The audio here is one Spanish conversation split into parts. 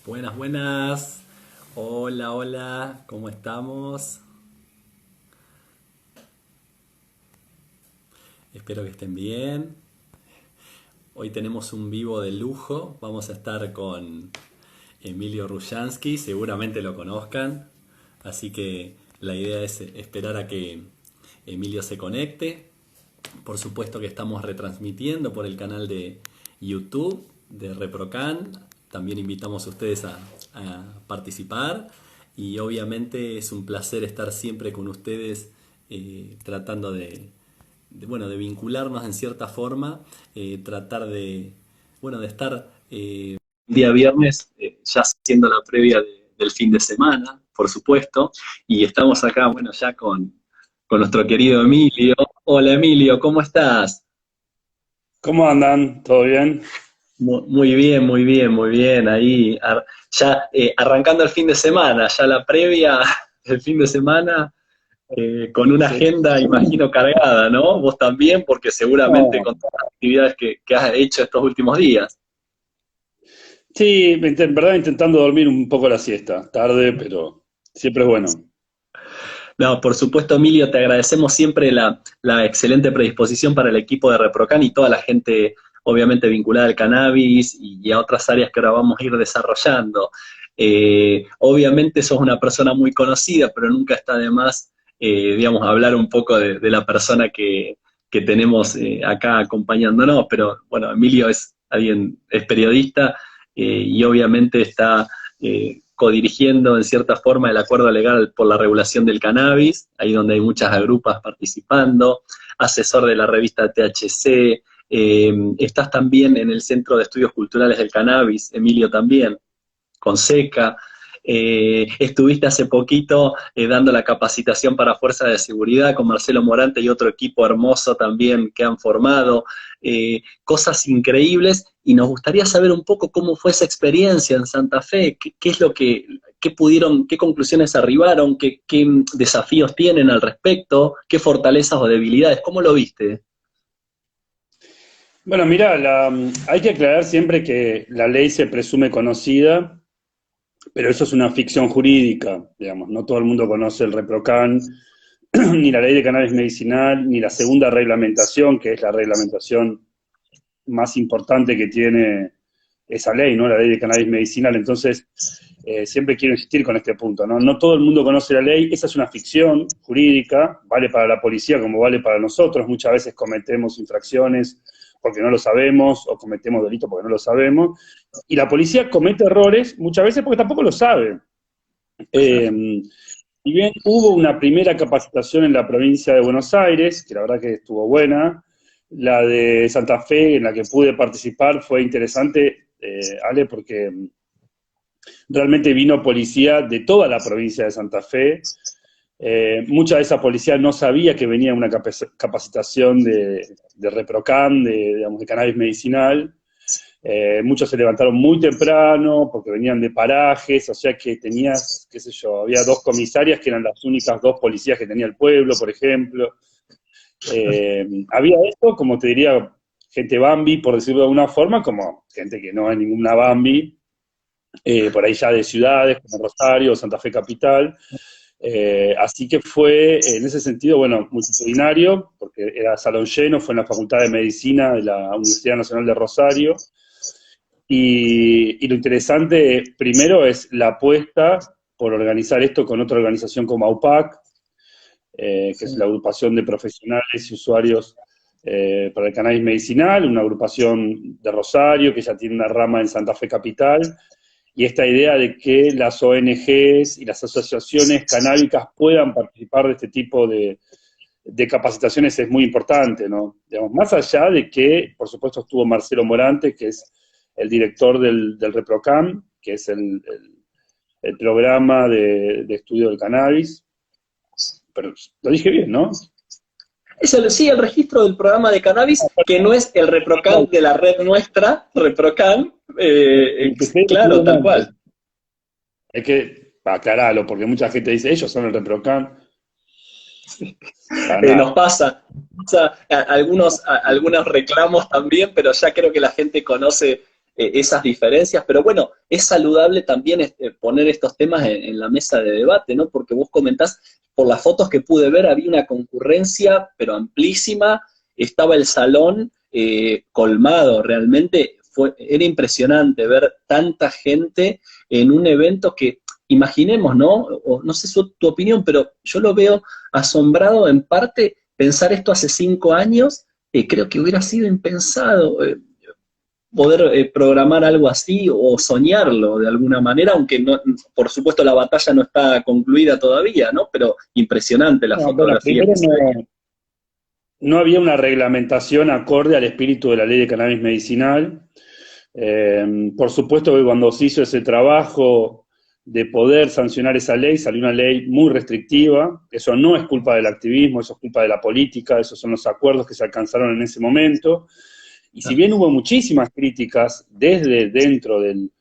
Buenas, buenas. Hola, hola, ¿cómo estamos? Espero que estén bien. Hoy tenemos un vivo de lujo. Vamos a estar con Emilio Rushansky, seguramente lo conozcan. Así que la idea es esperar a que Emilio se conecte. Por supuesto que estamos retransmitiendo por el canal de YouTube de ReproCan. También invitamos a ustedes a participar. Y obviamente es un placer estar siempre con ustedes tratando bueno, de vincularnos en cierta forma, tratar bueno, de estar día viernes ya haciendo la previa del fin de semana, por supuesto, y estamos acá, bueno, ya con nuestro querido Emilio. Hola Emilio, ¿cómo estás? ¿Cómo andan? ¿Todo bien? Muy bien, muy bien, muy bien. Ahí ya arrancando el fin de semana, ya la previa del fin de semana, con una Sí. agenda, imagino, cargada, ¿no? Vos también, porque seguramente No. con todas las actividades que has hecho estos últimos días. Sí, en verdad intentando dormir un poco la siesta. Tarde, pero siempre es bueno. No, por supuesto, Emilio, te agradecemos siempre la excelente predisposición para el equipo de ReproCan y toda la gente, obviamente, vinculada al cannabis y a otras áreas que ahora vamos a ir desarrollando. Obviamente sos una persona muy conocida, pero nunca está de más, digamos, hablar un poco de la persona que tenemos acá acompañándonos. Pero bueno, Emilio es alguien, es periodista y obviamente está codirigiendo en cierta forma el acuerdo legal por la regulación del cannabis, ahí donde hay muchas agrupas participando, asesor de la revista THC, estás también en el Centro de Estudios Culturales del Cannabis, Emilio también, con SECA. Estuviste hace poquito dando la capacitación para Fuerza de Seguridad con Marcelo Morante y otro equipo hermoso también que han formado. Cosas increíbles y nos gustaría saber un poco cómo fue esa experiencia en Santa Fe, qué es lo qué pudieron, qué conclusiones arribaron, qué desafíos tienen al respecto, qué fortalezas o debilidades, ¿cómo lo viste? Bueno, mira, hay que aclarar siempre que la ley se presume conocida, pero eso es una ficción jurídica, digamos. No todo el mundo conoce el ReproCan, ni la ley de cannabis medicinal, ni la segunda reglamentación, que es la reglamentación más importante que tiene esa ley, ¿no? La ley de cannabis medicinal. Entonces, siempre quiero insistir con este punto, ¿no? No todo el mundo conoce la ley, esa es una ficción jurídica, vale para la policía como vale para nosotros, muchas veces cometemos infracciones porque no lo sabemos o cometemos delitos porque no lo sabemos, y la policía comete errores muchas veces porque tampoco lo sabe. Claro. Eh, si bien hubo una primera capacitación en la provincia de Buenos Aires, que la verdad que estuvo buena, la de Santa Fe, en la que pude participar, fue interesante, Ale, porque realmente vino policía de toda la provincia de Santa Fe. Mucha de esa policía no sabía que venía una capacitación de ReproCan, digamos, de cannabis medicinal. Muchos se levantaron muy temprano porque venían de parajes, o sea que tenías, qué sé yo, había dos comisarias que eran las únicas dos policías que tenía el pueblo, por ejemplo. Había esto, como te diría, gente Bambi, por decirlo de alguna forma, como gente que no hay ninguna Bambi, por ahí ya de ciudades como Rosario, Santa Fe Capital. Así que fue, en ese sentido, bueno, multitudinario, porque era salón lleno, fue en la Facultad de Medicina de la Universidad Nacional de Rosario. Y lo interesante, primero, es la apuesta por organizar esto con otra organización como AUPAC, que es Sí. la agrupación de profesionales y usuarios para el cannabis medicinal, una agrupación de Rosario que ya tiene una rama en Santa Fe Capital, y esta idea de que las ONGs y las asociaciones canábicas puedan participar de este tipo de capacitaciones es muy importante, ¿no? Digamos, más allá de que, por supuesto, estuvo Marcelo Morante, que es el director del ReproCam, que es el programa de estudio del cannabis, pero lo dije bien, ¿no? Sí, el registro del programa de cannabis, que no es el ReproCan de la red nuestra, ReproCan, El que ustedes claro, tuvieron tal cual. antes. Hay que aclararlo, porque mucha gente dice, ellos son el ReproCam, para Nos nada. pasa algunos reclamos también, pero ya creo que la gente conoce esas diferencias, pero bueno, es saludable también poner estos temas en la mesa de debate, ¿no? Porque vos comentás, por las fotos que pude ver, había una concurrencia, pero amplísima, estaba el salón colmado, realmente era impresionante ver tanta gente en un evento que, imaginemos, ¿no? O, no sé tu opinión, pero yo lo veo asombrado en parte pensar esto hace 5 años, creo que hubiera sido impensado poder programar algo así o soñarlo de alguna manera, aunque no, por supuesto la batalla no está concluida todavía, ¿no? Pero impresionante la No, bueno, fotografía primero que se ve. no había una reglamentación acorde al espíritu de la ley de cannabis medicinal. Por supuesto que cuando se hizo ese trabajo de poder sancionar esa ley, salió una ley muy restrictiva. Eso no es culpa del activismo, eso es culpa de la política, esos son los acuerdos que se alcanzaron en ese momento. Y si bien hubo muchísimas críticas desde dentro del,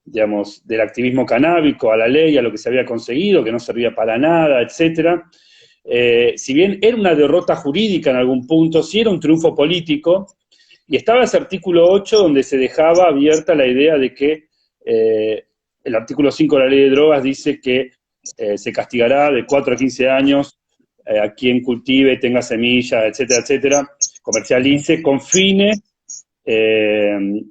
digamos, del activismo canábico a la ley, a lo que se había conseguido, que no servía para nada, etcétera, si bien era una derrota jurídica en algún punto, sí era un triunfo político, y estaba ese artículo 8 donde se dejaba abierta la idea de que el artículo 5 de la ley de drogas dice que se castigará de 4 a 15 años a quien cultive, tenga semillas, etcétera, etcétera, comercialice con fines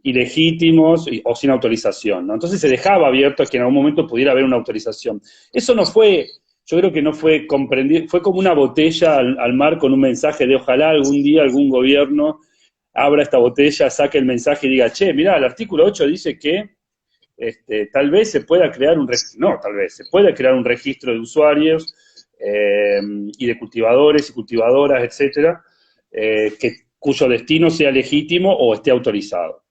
ilegítimos o sin autorización, ¿no? Entonces se dejaba abierto a que en algún momento pudiera haber una autorización. Eso no fue, yo creo que no fue comprendido, fue como una botella al mar con un mensaje de ojalá algún día algún gobierno abra esta botella, saque el mensaje y diga, che, mirá, el artículo 8 dice que tal vez se pueda crear se puede crear un registro de usuarios y de cultivadores y cultivadoras, etcétera, cuyo destino sea legítimo o esté autorizado.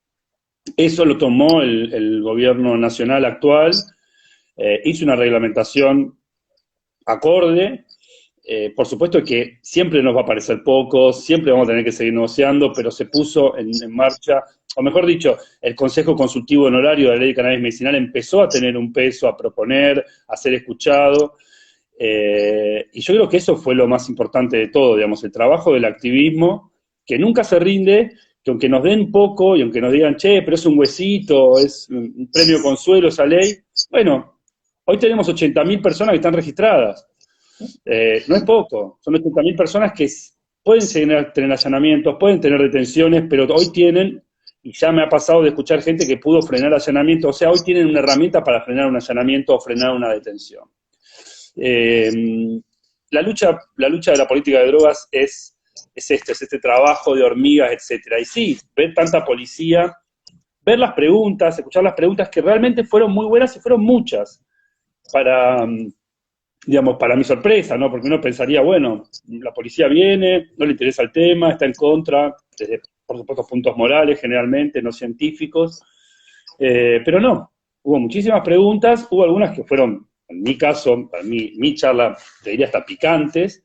Eso lo tomó el gobierno nacional actual, hizo una reglamentación acorde. Por supuesto que siempre nos va a parecer poco, siempre vamos a tener que seguir negociando, pero se puso en marcha, o mejor dicho, el Consejo Consultivo Honorario de la Ley de Cannabis Medicinal empezó a tener un peso, a proponer, a ser escuchado, y yo creo que eso fue lo más importante de todo, digamos, el trabajo del activismo, que nunca se rinde, que aunque nos den poco y aunque nos digan, che, pero es un huesito, es un premio consuelo esa ley, bueno, hoy tenemos 80.000 personas que están registradas. No es poco, son 80.000 personas que pueden tener allanamientos, pueden tener detenciones, pero hoy tienen, y ya me ha pasado de escuchar gente que pudo frenar allanamientos, o sea, hoy tienen una herramienta para frenar un allanamiento o frenar una detención. La lucha de la política de drogas es este trabajo de hormigas, etcétera. Y sí, ver tanta policía, ver las preguntas, escuchar las preguntas que realmente fueron muy buenas y fueron muchas para mi sorpresa, ¿no? Porque uno pensaría, bueno, la policía viene, no le interesa el tema, está en contra, desde, por supuesto, puntos morales generalmente, no científicos, pero no, hubo muchísimas preguntas, hubo algunas que fueron, en mi caso, para mí, mi charla, te diría hasta picantes,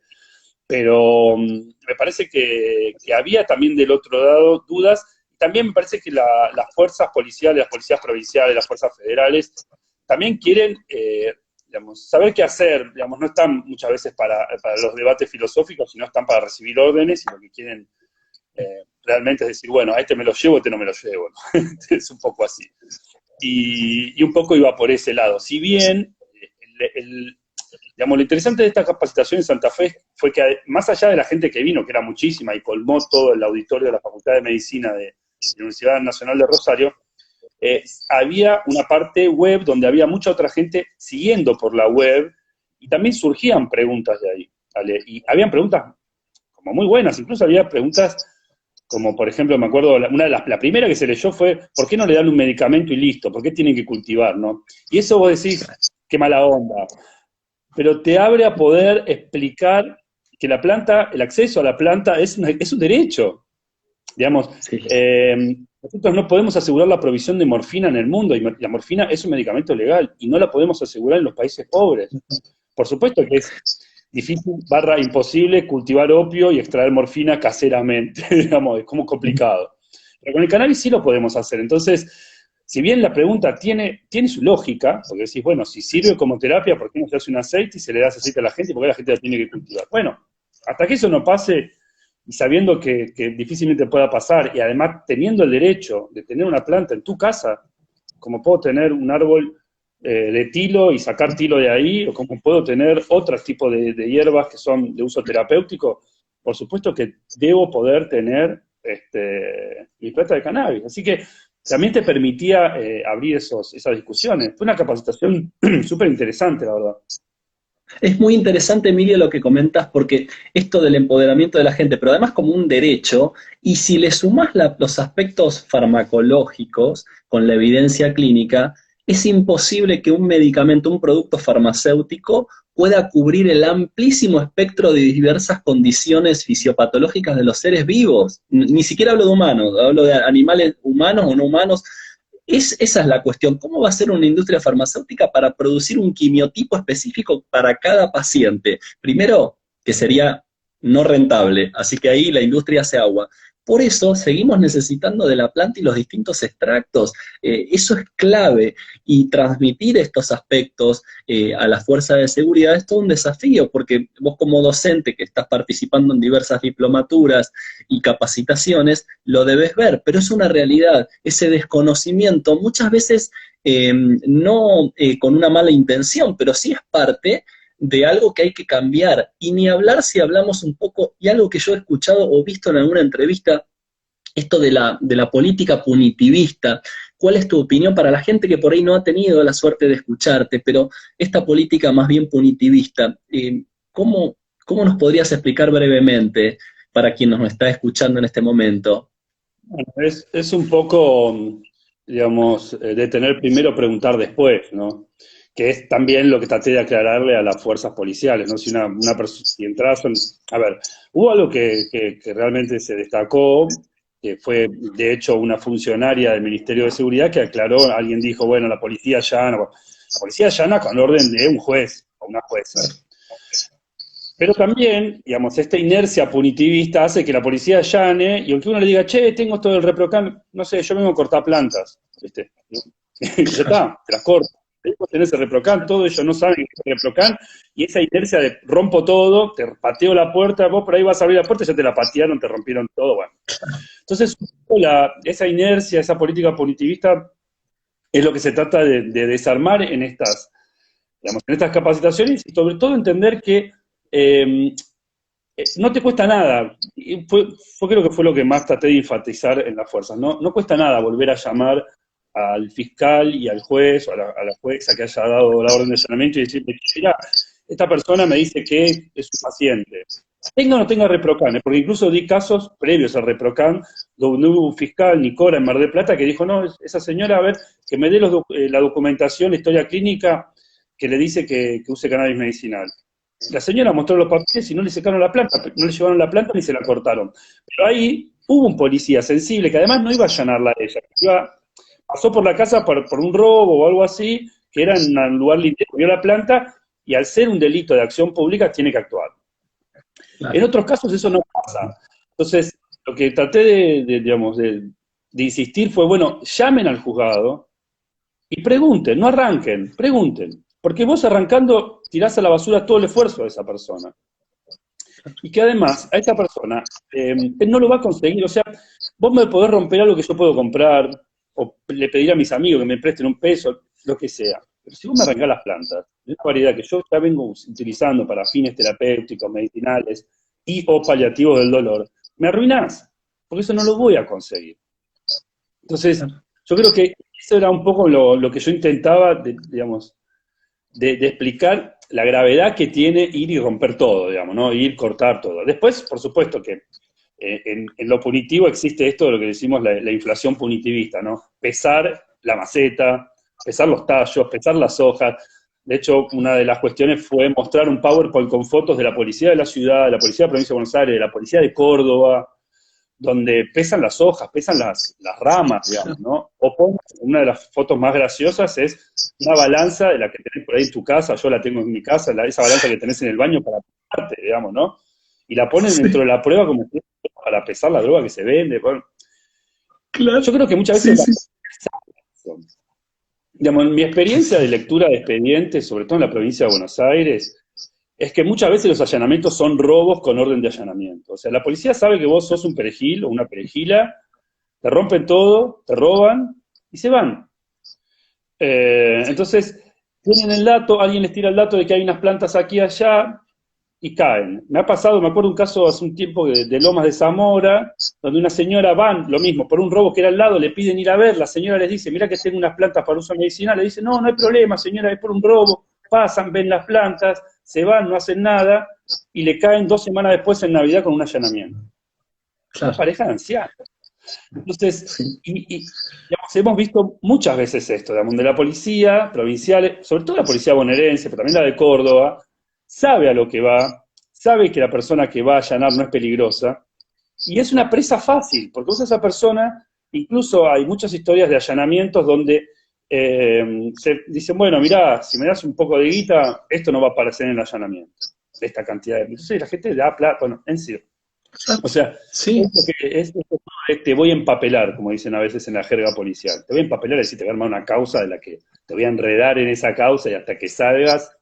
pero me parece que había también del otro lado dudas, y también me parece que las fuerzas policiales, las policías provinciales, las fuerzas federales, también quieren saber qué hacer, no están muchas veces para los debates filosóficos, sino están para recibir órdenes y lo que quieren realmente es decir, bueno, a este me lo llevo, a este no me lo llevo, ¿no? Es un poco así. Y un poco iba por ese lado. Si bien, lo interesante de esta capacitación en Santa Fe fue que más allá de la gente que vino, que era muchísima y colmó todo el auditorio de la Facultad de Medicina de la Universidad Nacional de Rosario, había una parte web donde había mucha otra gente siguiendo por la web y también surgían preguntas de ahí, ¿vale? Y habían preguntas como muy buenas, incluso había preguntas como, por ejemplo, me acuerdo, la primera que se leyó fue, ¿por qué no le dan un medicamento y listo? ¿Por qué tienen que cultivar, no? Y eso vos decís, qué mala onda, pero te abre a poder explicar que la planta, el acceso a la planta es un derecho, digamos. Sí. Nosotros no podemos asegurar la provisión de morfina en el mundo, y la morfina es un medicamento legal, y no la podemos asegurar en los países pobres. Por supuesto que es difícil, imposible, cultivar opio y extraer morfina caseramente, digamos, es como complicado. Pero con el cannabis sí lo podemos hacer. Entonces, si bien la pregunta tiene su lógica, porque decís, bueno, si sirve como terapia, ¿por qué no se hace un aceite y se le da ese aceite a la gente? ¿Por qué la gente la tiene que cultivar? Bueno, hasta que eso no pase, y sabiendo que difícilmente pueda pasar, y además teniendo el derecho de tener una planta en tu casa, como puedo tener un árbol de tilo y sacar tilo de ahí, o como puedo tener otros tipos de hierbas que son de uso terapéutico, por supuesto que debo poder tener mi planta de cannabis. Así que también te permitía abrir esas discusiones. Fue una capacitación súper interesante, la verdad. Es muy interesante, Emilio, lo que comentas, porque esto del empoderamiento de la gente, pero además como un derecho, y si le sumás los aspectos farmacológicos con la evidencia clínica, es imposible que un medicamento, un producto farmacéutico, pueda cubrir el amplísimo espectro de diversas condiciones fisiopatológicas de los seres vivos. Ni siquiera hablo de humanos, hablo de animales humanos o no humanos. Esa es la cuestión. ¿Cómo va a ser una industria farmacéutica para producir un quimiotipo específico para cada paciente? Primero, que sería no rentable, así que ahí la industria hace agua. Por eso seguimos necesitando de la planta y los distintos extractos. Eso es clave, y transmitir estos aspectos a la fuerza de seguridad es todo un desafío, porque vos como docente que estás participando en diversas diplomaturas y capacitaciones, lo debes ver, pero es una realidad. Ese desconocimiento muchas veces no con una mala intención, pero sí es parte de algo que hay que cambiar, y ni hablar si hablamos un poco, y algo que yo he escuchado o visto en alguna entrevista, esto de la política punitivista. ¿Cuál es tu opinión para la gente que por ahí no ha tenido la suerte de escucharte, pero esta política más bien punitivista? ¿Cómo nos podrías explicar brevemente para quien nos está escuchando en este momento? Bueno, es un poco, digamos, de tener primero, preguntar después, ¿no? Que es también lo que traté de aclararle a las fuerzas policiales, ¿no? Si si entras a ver, hubo algo que realmente se destacó, que fue, de hecho, una funcionaria del Ministerio de Seguridad que aclaró, alguien dijo, bueno, la policía allana, bueno, la policía allana con orden de un juez o una jueza. Pero también, digamos, esta inercia punitivista hace que la policía allane, y aunque uno le diga, che, tengo esto del ReproCan, no sé, yo vengo a cortar plantas, ¿viste? Y ya está, te las corto. Vos tenés el ReproCan, todo, ellos no saben que es el ReproCan, y esa inercia de rompo todo, te pateo la puerta, vos por ahí vas a abrir la puerta y ya te la patearon, te rompieron todo, bueno. Entonces, esa inercia, esa política punitivista, es lo que se trata de desarmar digamos, en estas capacitaciones, y sobre todo entender que no te cuesta nada. Y creo que fue lo que más traté de enfatizar en las fuerzas. No cuesta nada volver a llamar al fiscal y al juez, o a la jueza que haya dado la orden de allanamiento, y decirle, mira, esta persona me dice que es su paciente. Tenga o no tenga ReproCan, porque incluso di casos previos al ReproCan, donde hubo un fiscal, Nicola, en Mar del Plata, que dijo, no, esa señora, a ver, que me dé la documentación, la historia clínica, que le dice que use cannabis medicinal. La señora mostró los papeles y no le sacaron la planta, no le llevaron la planta ni se la cortaron. Pero ahí hubo un policía sensible que además no iba a allanarla a ella, pasó por la casa por un robo o algo así, que era en un lugar limpio, vio la planta, y al ser un delito de acción pública tiene que actuar. Claro. En otros casos eso no pasa. Entonces, lo que traté de insistir fue, bueno, llamen al juzgado y pregunten, no arranquen, pregunten. Porque vos arrancando tirás a la basura todo el esfuerzo de esa persona. Y que además, a esa persona, él no lo va a conseguir. O sea, vos me podés romper algo que yo puedo comprar, o le pedir a mis amigos que me presten un peso, lo que sea. Pero si vos me arrancás las plantas, de una variedad que yo ya vengo utilizando para fines terapéuticos, medicinales y o paliativos del dolor, me arruinás, porque eso no lo voy a conseguir. Entonces, yo creo que eso era un poco lo que yo intentaba, digamos, de explicar la gravedad que tiene ir y romper todo, digamos, ¿no? Ir, cortar todo. Después, por supuesto que en lo punitivo existe esto de lo que decimos la inflación punitivista, ¿no? Pesar la maceta, pesar los tallos, pesar las hojas. De hecho, una de las cuestiones fue mostrar un PowerPoint con fotos de la policía de la ciudad, de la policía de la provincia de Buenos Aires, de la policía de Córdoba, donde pesan las hojas, pesan las ramas, digamos, ¿no? O ponen, una de las fotos más graciosas es una balanza de la que tenés por ahí en tu casa, yo la tengo en mi casa, esa balanza que tenés en el baño para pesarte, digamos, ¿no? Y la ponen dentro de la prueba como para pesar la droga que se vende. Bueno. Claro. Yo creo que muchas veces... Digamos, en mi experiencia de lectura de expedientes, sobre todo en la provincia de Buenos Aires, es que muchas veces los allanamientos son robos con orden de allanamiento. O sea, la policía sabe que vos sos un perejil o una perejila, te rompen todo, te roban y se van. Entonces, tienen el dato, alguien les tira el dato de que hay unas plantas aquí y allá y caen. Me ha pasado, me acuerdo un caso hace un tiempo de Lomas de Zamora, donde una señora van, lo mismo, por un robo que era al lado, le piden ir a ver, la señora les dice, mira que tengo unas plantas para uso medicinal, le dice, no, no hay problema, señora, es por un robo, pasan, ven las plantas, se van, no hacen nada, y le caen 2 semanas después en Navidad con un allanamiento. Una Claro, pareja de ancianos. Entonces, sí. digamos, hemos visto muchas veces esto, digamos, de la policía provincial, sobre todo la policía bonaerense, pero también la de Córdoba, sabe a lo que va, sabe que la persona que va a allanar no es peligrosa, y es una presa fácil, porque vos a esa persona, incluso hay muchas historias de allanamientos donde se dicen, bueno, mirá, si me das un poco de guita, esto no va a aparecer en el allanamiento, de esta cantidad de... Entonces la gente da plata, bueno, en serio. O sea, Sí, te voy a empapelar, como dicen a veces en la jerga policial. Te voy a empapelar, es decir, te voy a armar una causa de la que te voy a enredar en esa causa y hasta que salgas,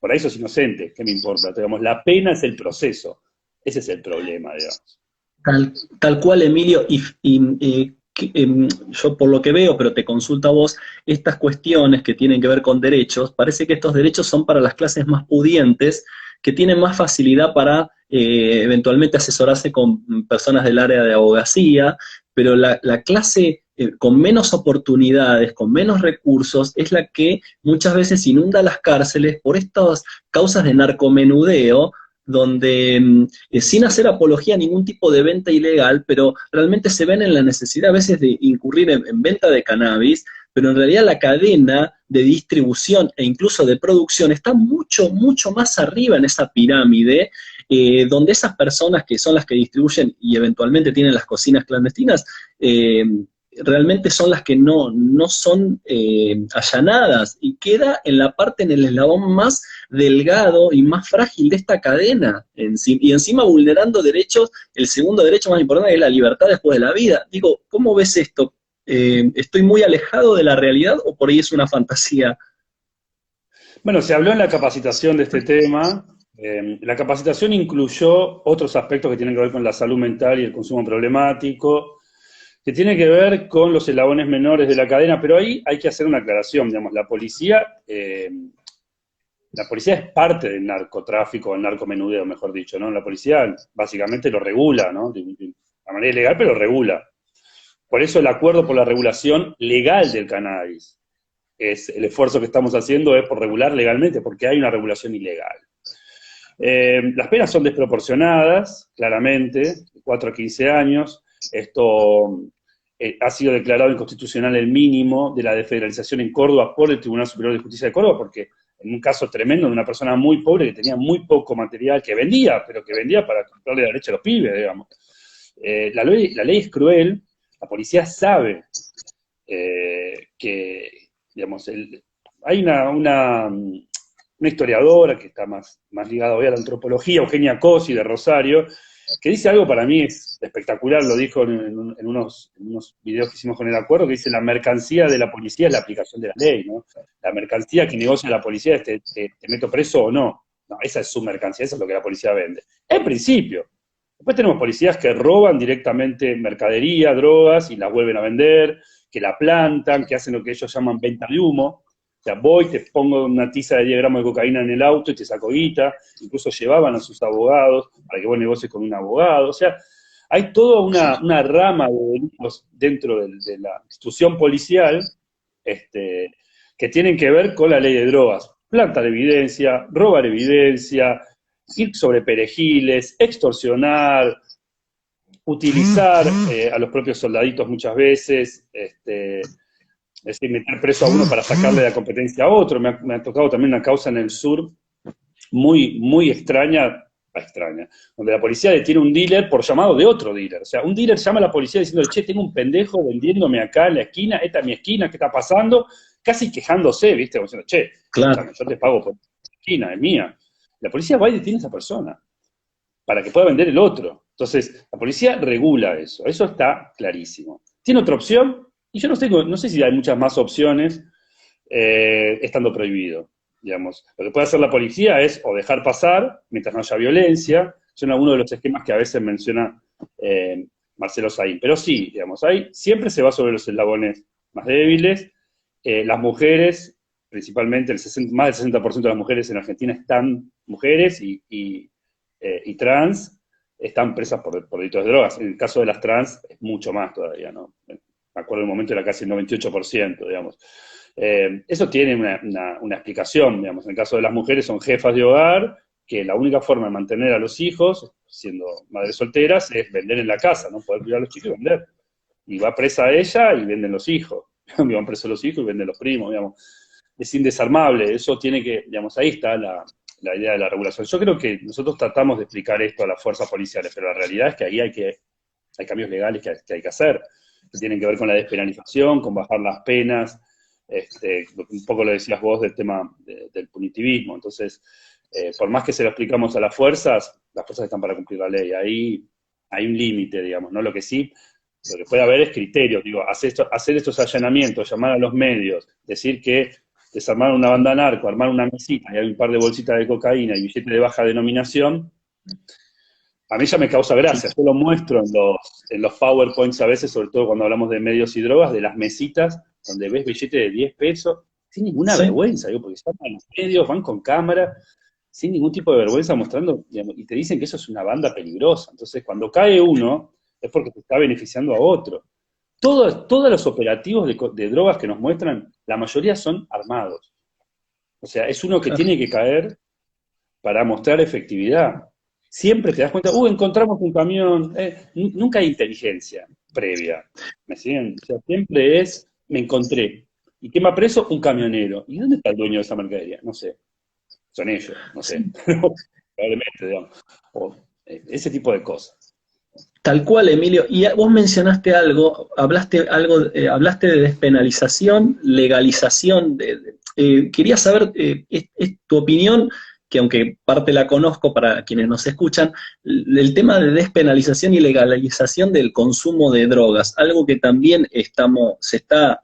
por ahí sos inocente, ¿qué me importa? Digamos, la pena es el proceso. Ese es el problema, digamos. tal cual, Emilio, yo por lo que veo, pero te consulto a vos, estas cuestiones que tienen que ver con derechos, parece que estos derechos son para las clases más pudientes, que tienen más facilidad para eventualmente asesorarse con personas del área de abogacía, pero la clase con menos oportunidades, con menos recursos, es la que muchas veces inunda las cárceles por estas causas de narcomenudeo, donde sin hacer apología a ningún tipo de venta ilegal, pero realmente se ven en la necesidad a veces de incurrir en venta de cannabis, pero en realidad la cadena de distribución e incluso de producción está mucho, mucho más arriba en esa pirámide, donde esas personas que son las que distribuyen y eventualmente tienen las cocinas clandestinas, realmente son las que no son allanadas, y queda en la parte, en el eslabón más delgado y más frágil de esta cadena, y encima vulnerando derechos, el segundo derecho más importante, que es la libertad después de la vida. Digo, ¿cómo ves esto? ¿Estoy muy alejado de la realidad o por ahí es una fantasía? Bueno, se habló en la capacitación de este tema. La capacitación incluyó otros aspectos que tienen que ver con la salud mental y el consumo problemático, que tiene que ver con los eslabones menores de la cadena, pero ahí hay que hacer una aclaración, digamos, la policía es parte del narcotráfico, el narcomenudeo, mejor dicho, ¿no? La policía básicamente lo regula, ¿no? De manera ilegal, pero lo regula. Por eso el acuerdo por la regulación legal del cannabis. Es el esfuerzo que estamos haciendo es por regular legalmente, porque hay una regulación ilegal. Las penas son desproporcionadas, claramente, de 4 a 15 años. Esto ha sido declarado inconstitucional el mínimo de la desfederalización en Córdoba por el Tribunal Superior de Justicia de Córdoba, porque en un caso tremendo de una persona muy pobre que tenía muy poco material, que vendía, pero que vendía para comprarle la leche a los pibes, digamos. La ley es cruel, la policía sabe que, digamos, hay una historiadora que está más ligada hoy a la antropología, Eugenia Cosi, de Rosario, que dice algo para mí es espectacular, lo dijo en unos videos que hicimos con el acuerdo, que dice: la mercancía de la policía es la aplicación de la ley, ¿no? La mercancía que negocia la policía es te meto preso o no. No, esa es su mercancía, eso es lo que la policía vende. En principio. Después tenemos policías que roban directamente mercadería, drogas, y las vuelven a vender, que la plantan, que hacen lo que ellos llaman venta de humo. O sea, voy, te pongo una tiza de 10 gramos de cocaína en el auto y te saco guita. Incluso llevaban a sus abogados para que vos negocies con un abogado. O sea, hay toda una rama de delitos dentro de la institución policial que tienen que ver con la ley de drogas. Plantar evidencia, robar evidencia, ir sobre perejiles, extorsionar, utilizar a los propios soldaditos muchas veces, es decir, meter preso a uno para sacarle la competencia a otro. Me ha tocado también una causa en el sur muy, muy extraña, donde la policía detiene un dealer por llamado de otro dealer. O sea, un dealer llama a la policía diciendo: che, tengo un pendejo vendiéndome acá en la esquina, esta es mi esquina, ¿qué está pasando? Casi quejándose, ¿viste? Como diciendo: che, Claro. yo te pago por la esquina, es mía. La policía va y detiene a esa persona para que pueda vender el otro. Entonces, la policía regula eso está clarísimo. ¿Tiene otra opción? Y yo no sé si hay muchas más opciones estando prohibido. digamos. Lo que puede hacer la policía es o dejar pasar mientras no haya violencia, son algunos de los esquemas que a veces menciona Marcelo Saín. Pero sí, digamos, siempre se va sobre los eslabones más débiles. Las mujeres, principalmente más del 60% de las mujeres en Argentina están mujeres y trans, están presas por delitos de drogas. En el caso de las trans es mucho más todavía, ¿no? Me acuerdo en un momento era casi el 98%, digamos. Eso tiene una explicación, digamos. En el caso de las mujeres son jefas de hogar, que la única forma de mantener a los hijos, siendo madres solteras, es vender en la casa, ¿no? Poder cuidar a los chicos y vender. Y va presa ella y venden los hijos. Y van presos los hijos y venden los primos, digamos. Es indesarmable, eso tiene que, digamos, ahí está la idea de la regulación. Yo creo que nosotros tratamos de explicar esto a las fuerzas policiales, pero la realidad es que ahí hay cambios legales que hay que hacer, que tienen que ver con la despenalización, con bajar las penas, un poco lo decías vos del tema del punitivismo. Entonces, por más que se lo explicamos a las fuerzas están para cumplir la ley. Ahí hay un límite, digamos, ¿no? Lo que puede haber es criterios, digo, hacer estos allanamientos, llamar a los medios, decir que desarmar una banda narco, armar una mesita y hay un par de bolsitas de cocaína y billete de baja denominación, a mí ya me causa gracia. Yo lo muestro en los PowerPoints a veces, sobre todo cuando hablamos de medios y drogas, de las mesitas donde ves billetes de 10 pesos, sin ninguna vergüenza, digo, porque están en los medios, van con cámara, sin ningún tipo de vergüenza mostrando, digamos, y te dicen que eso es una banda peligrosa. Entonces, cuando cae uno, es porque te está beneficiando a otro. Todos los operativos de drogas que nos muestran, la mayoría son armados. O sea, es uno que tiene que caer para mostrar efectividad. Siempre te das cuenta, encontramos un camión, nunca hay inteligencia previa. ¿Me siguen? O sea, siempre me encontré. ¿Y qué me ha preso? Un camionero. ¿Y dónde está el dueño de esa mercadería? No sé. Son ellos, no sé. Probablemente, digamos. Ese tipo de cosas. Tal cual, Emilio. Y vos mencionaste algo, hablaste de despenalización, legalización. Quería saber es tu opinión, que aunque parte la conozco para quienes nos escuchan, el tema de despenalización y legalización del consumo de drogas, algo que también se está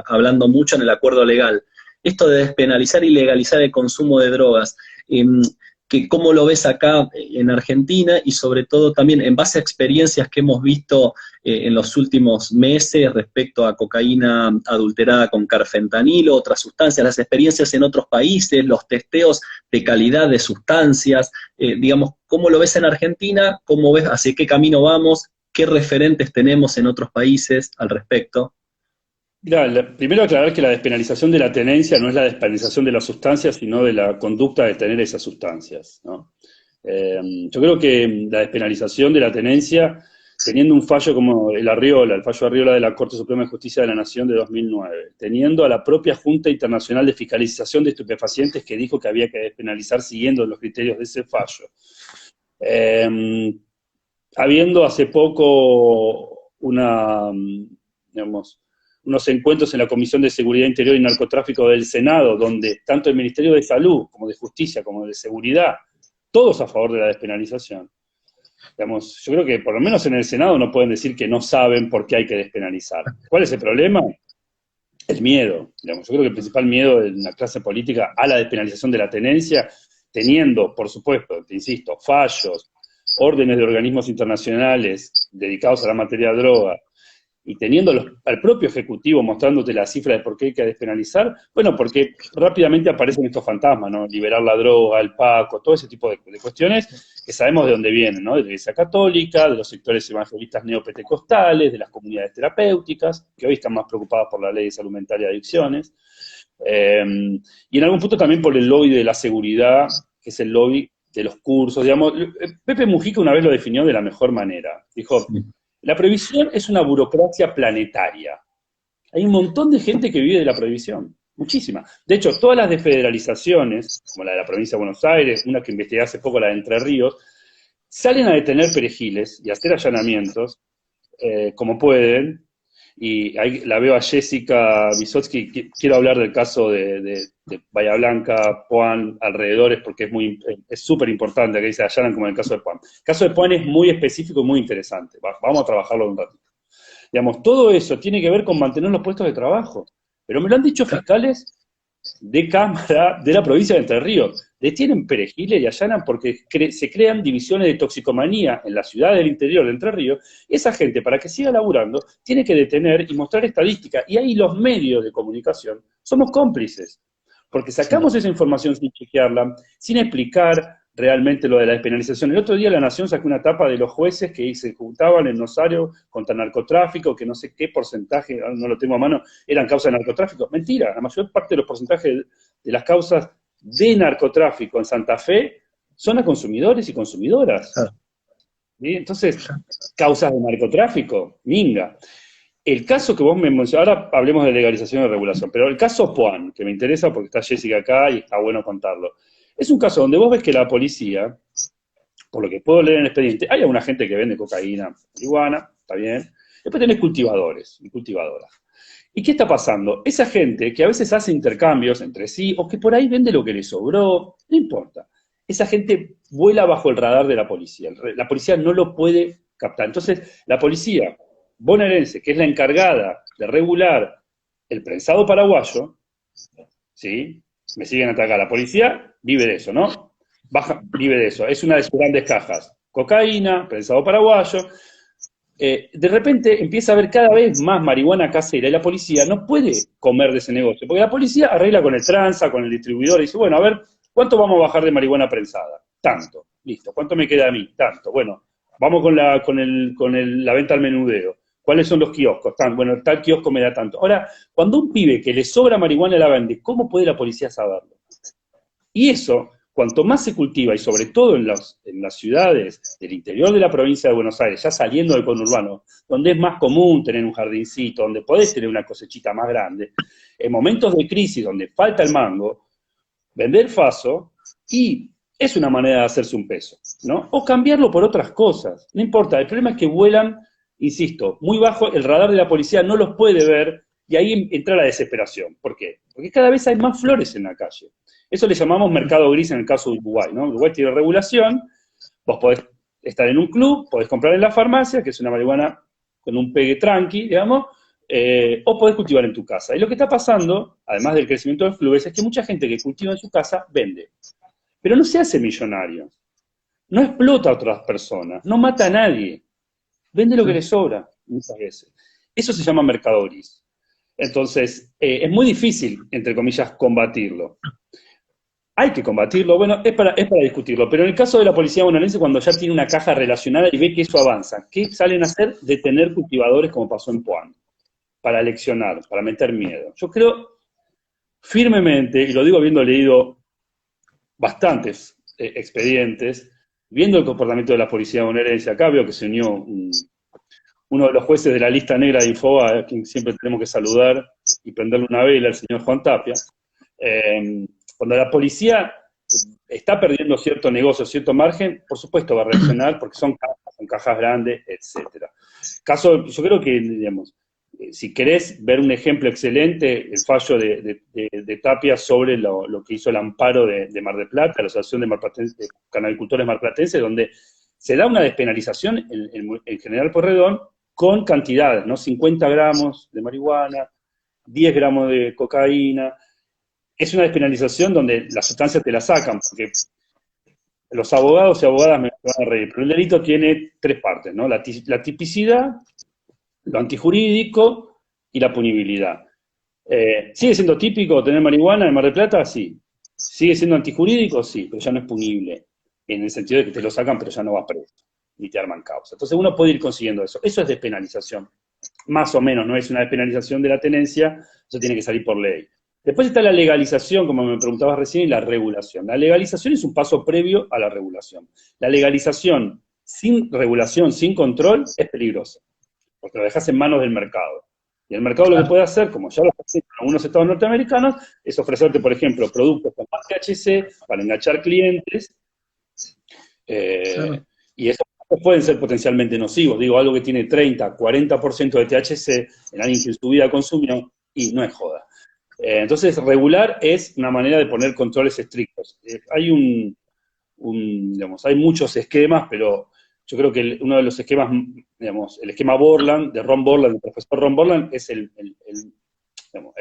hablando mucho en el acuerdo legal. Esto de despenalizar y legalizar el consumo de drogas. Que cómo lo ves acá en Argentina y sobre todo también en base a experiencias que hemos visto en los últimos meses respecto a cocaína adulterada con carfentanilo, otras sustancias, las experiencias en otros países, los testeos de calidad de sustancias, digamos, ¿cómo lo ves en Argentina? ¿Cómo ves hacia qué camino vamos? ¿Qué referentes tenemos en otros países al respecto? Mira, primero aclarar que la despenalización de la tenencia no es la despenalización de las sustancias, sino de la conducta de tener esas sustancias, ¿no? Yo creo que la despenalización de la tenencia, teniendo un fallo como el fallo Arriola de la Corte Suprema de Justicia de la Nación de 2009, teniendo a la propia Junta Internacional de Fiscalización de Estupefacientes que dijo que había que despenalizar siguiendo los criterios de ese fallo, habiendo hace poco unos encuentros en la Comisión de Seguridad Interior y Narcotráfico del Senado, donde tanto el Ministerio de Salud, como de Justicia, como de Seguridad, todos a favor de la despenalización. Digamos, yo creo que por lo menos en el Senado no pueden decir que no saben por qué hay que despenalizar. ¿Cuál es el problema? El miedo. Digamos, yo creo que el principal miedo de la clase política a la despenalización de la tenencia, teniendo, por supuesto, te insisto, fallos, órdenes de organismos internacionales dedicados a la materia de droga, y teniendo al propio Ejecutivo mostrándote la cifra de por qué hay que despenalizar, bueno, porque rápidamente aparecen estos fantasmas, ¿no? Liberar la droga, el Paco, todo ese tipo de cuestiones que sabemos de dónde vienen, ¿no? De la Iglesia Católica, de los sectores evangelistas neopentecostales, de las comunidades terapéuticas, que hoy están más preocupadas por la ley de salud mental y adicciones, y en algún punto también por el lobby de la seguridad, que es el lobby de los cursos, digamos. Pepe Mujica una vez lo definió de la mejor manera, dijo: la prohibición es una burocracia planetaria. Hay un montón de gente que vive de la prohibición, muchísima. De hecho, todas las desfederalizaciones, como la de la provincia de Buenos Aires, una que investigué hace poco, la de Entre Ríos, salen a detener perejiles y a hacer allanamientos, como pueden, y ahí la veo a Jessica Vysotsky. Quiero hablar del caso de Bahía Blanca, Puan, alrededores, porque es súper importante, que se allanan como en el caso de Puan. El caso de Puan es muy específico y muy interesante, vamos a trabajarlo un ratito. Digamos, todo eso tiene que ver con mantener los puestos de trabajo, pero me lo han dicho fiscales de cámara de la provincia de Entre Ríos. Detienen perejiles y allanan porque se crean divisiones de toxicomanía en la ciudad del interior de Entre Ríos. Y esa gente, para que siga laburando, tiene que detener y mostrar estadísticas. Y ahí los medios de comunicación somos cómplices. Porque sacamos esa información sin chequearla, sin explicar realmente lo de la despenalización. El otro día La Nación sacó una tapa de los jueces que se ejecutaban en Rosario contra narcotráfico, que no sé qué porcentaje, no lo tengo a mano, eran causas de narcotráfico. Mentira, la mayor parte de los porcentajes de las causas de narcotráfico en Santa Fe son a consumidores y consumidoras. ¿Sí? Entonces, causas de narcotráfico, minga. El caso que vos me mencionaste, ahora hablemos de legalización y regulación, pero el caso Puan, que me interesa porque está Jessica acá y está bueno contarlo, es un caso donde vos ves que la policía, por lo que puedo leer en el expediente, hay alguna gente que vende cocaína, marihuana, está bien, después tenés cultivadores y cultivadoras. ¿Y qué está pasando? Esa gente que a veces hace intercambios entre sí, o que por ahí vende lo que le sobró, no importa. Esa gente vuela bajo el radar de la policía. La policía no lo puede captar. Entonces, la policía bonaerense, que es la encargada de regular el prensado paraguayo, ¿sí? Me siguen hasta acá. La policía vive de eso, ¿no? Vive de eso. Es una de sus grandes cajas. Cocaína, prensado paraguayo. De repente empieza a haber cada vez más marihuana casera y la policía no puede comer de ese negocio, porque la policía arregla con el tranza, con el distribuidor y dice, bueno, a ver, ¿cuánto vamos a bajar de marihuana prensada? Tanto, listo. ¿Cuánto me queda a mí? Tanto. Bueno, vamos con la venta al menudeo. ¿Cuáles son los kioscos? Bueno, tal kiosco me da tanto. Ahora, cuando un pibe que le sobra marihuana la vende, ¿cómo puede la policía saberlo? Y eso, cuanto más se cultiva, y sobre todo en las ciudades del interior de la provincia de Buenos Aires, ya saliendo del conurbano, donde es más común tener un jardincito, donde podés tener una cosechita más grande, en momentos de crisis donde falta el mango, vender faso, y es una manera de hacerse un peso, ¿no? O cambiarlo por otras cosas, no importa, el problema es que vuelan, insisto, muy bajo, el radar de la policía no los puede ver, y ahí entra la desesperación. ¿Por qué? Porque cada vez hay más flores en la calle. Eso le llamamos mercado gris en el caso de Uruguay, ¿no? Uruguay tiene regulación, vos podés estar en un club, podés comprar en la farmacia, que es una marihuana con un pegue tranqui, digamos, o podés cultivar en tu casa. Y lo que está pasando, además del crecimiento de clubes, es que mucha gente que cultiva en su casa vende. Pero no se hace millonario, no explota a otras personas, no mata a nadie, vende lo que le sobra, muchas veces. Eso se llama mercado gris. Entonces, es muy difícil, entre comillas, combatirlo. Hay que combatirlo, bueno, es para discutirlo, pero en el caso de la policía bonaerense, cuando ya tiene una caja relacionada y ve que eso avanza, ¿qué salen a hacer? Detener cultivadores como pasó en Puan, para leccionar, para meter miedo. Yo creo firmemente, y lo digo habiendo leído bastantes expedientes, viendo el comportamiento de la policía bonaerense, acá veo que se unió uno de los jueces de la lista negra de Infobae, a quien siempre tenemos que saludar y prenderle una vela, el señor Juan Tapia. Cuando la policía está perdiendo cierto negocio, cierto margen, por supuesto va a reaccionar porque son cajas grandes, etcétera. Yo creo que, digamos, si querés ver un ejemplo excelente, el fallo de Tapia sobre lo que hizo el amparo de Mar del Plata, la Asociación de Canavicultores Marplatenses, donde se da una despenalización en General Porredón con cantidades, ¿no? 50 gramos de marihuana, 10 gramos de cocaína. Es una despenalización donde las sustancias te las sacan, porque los abogados y abogadas me van a reír, pero el delito tiene tres partes, ¿no? La tipicidad, lo antijurídico y la punibilidad. ¿Sigue siendo típico tener marihuana en Mar del Plata? Sí. ¿Sigue siendo antijurídico? Sí, pero ya no es punible, en el sentido de que te lo sacan, pero ya no vas preso, ni te arman causa. Entonces uno puede ir consiguiendo eso. Eso es despenalización. Más o menos, no es una despenalización de la tenencia, eso tiene que salir por ley. Después está la legalización, como me preguntabas recién, y la regulación. La legalización es un paso previo a la regulación. La legalización sin regulación, sin control, es peligrosa, porque lo dejas en manos del mercado. Y el mercado lo que puede hacer, como ya lo hace en algunos estados norteamericanos, es ofrecerte, por ejemplo, productos con más THC para enganchar clientes, y esos pueden ser potencialmente nocivos. Digo, algo que tiene 30, 40% de THC en alguien que en su vida consumió, y no es joda. Entonces, regular es una manera de poner controles estrictos. Hay hay muchos esquemas, pero yo creo que uno de los esquemas, digamos, el esquema Borland, de Ron Borland, del profesor Ron Borland, es el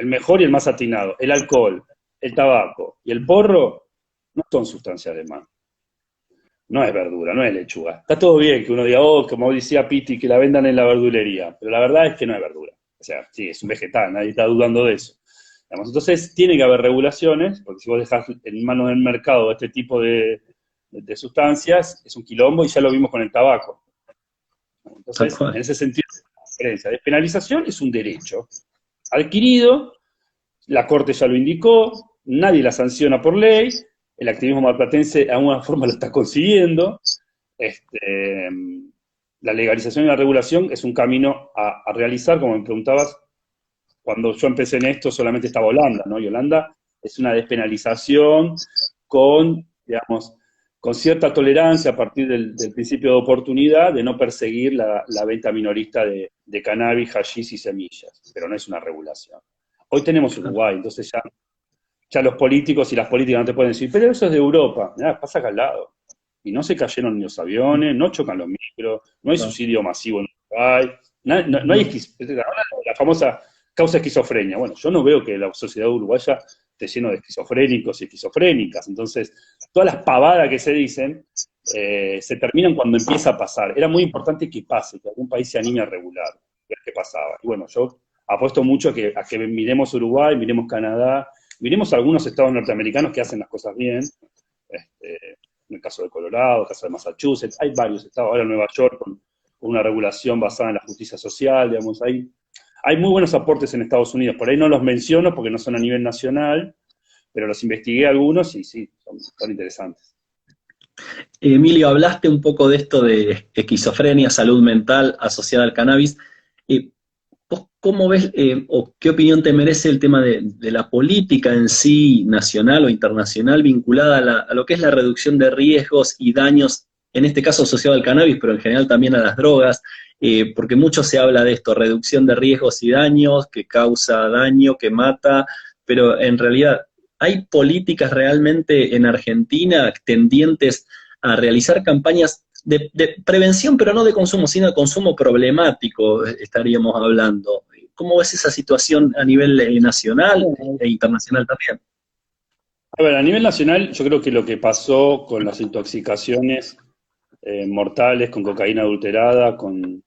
mejor y el más atinado. El alcohol, el tabaco y el porro no son sustancias de más. No es verdura, no es lechuga. Está todo bien que uno diga, oh, como decía Piti, que la vendan en la verdulería, pero la verdad es que no es verdura. O sea, sí, es un vegetal, nadie está dudando de eso. Digamos, entonces, tiene que haber regulaciones, porque si vos dejás en manos del mercado este tipo de sustancias, es un quilombo y ya lo vimos con el tabaco. Tal Entonces, en cual. ese sentido, la diferencia. Despenalización es un derecho adquirido, la Corte ya lo indicó, nadie la sanciona por ley, el activismo marplatense de alguna forma lo está consiguiendo. Este, la legalización y la regulación es un camino a realizar, como me preguntabas, cuando yo empecé en esto solamente estaba Holanda, ¿no? Y Holanda es una despenalización con, digamos, con cierta tolerancia a partir del principio de oportunidad de no perseguir la venta minorista de cannabis, hashish y semillas, pero no es una regulación. Hoy tenemos Uruguay, entonces ya los políticos y las políticas no te pueden decir, pero eso es de Europa, mirá, pasa acá al lado. Y no se cayeron ni los aviones, no chocan los micros, no hay No, suicidio masivo en Uruguay, no hay no. la famosa causa esquizofrenia. Bueno, yo no veo que la sociedad uruguaya esté lleno de esquizofrénicos y esquizofrénicas. Entonces, todas las pavadas que se dicen se terminan cuando empieza a pasar. Era muy importante que pase, que algún país se anime a regular, ver qué pasaba. Y bueno, yo apuesto mucho a que miremos Uruguay, miremos Canadá, miremos algunos estados norteamericanos que hacen las cosas bien. En el caso de Colorado, el caso de Massachusetts, hay varios estados, ahora Nueva York con una regulación basada en la justicia social, digamos, hay muy buenos aportes en Estados Unidos, por ahí no los menciono porque no son a nivel nacional, pero los investigué algunos y sí, son interesantes. Emilio, hablaste un poco de esto de esquizofrenia, salud mental asociada al cannabis. Eh, ¿Vos cómo ves o qué opinión te merece el tema de la política en sí, nacional o internacional, vinculada a lo que es la reducción de riesgos y daños, en este caso asociado al cannabis, pero en general también a las drogas? Porque mucho se habla de esto, reducción de riesgos y daños, que causa daño, que mata, pero en realidad, ¿hay políticas realmente en Argentina tendientes a realizar campañas de prevención, pero no de consumo, sino de consumo problemático, estaríamos hablando? ¿Cómo ves esa situación a nivel nacional e internacional también? A ver, a nivel nacional, yo creo que lo que pasó con las intoxicaciones mortales, con cocaína adulterada, con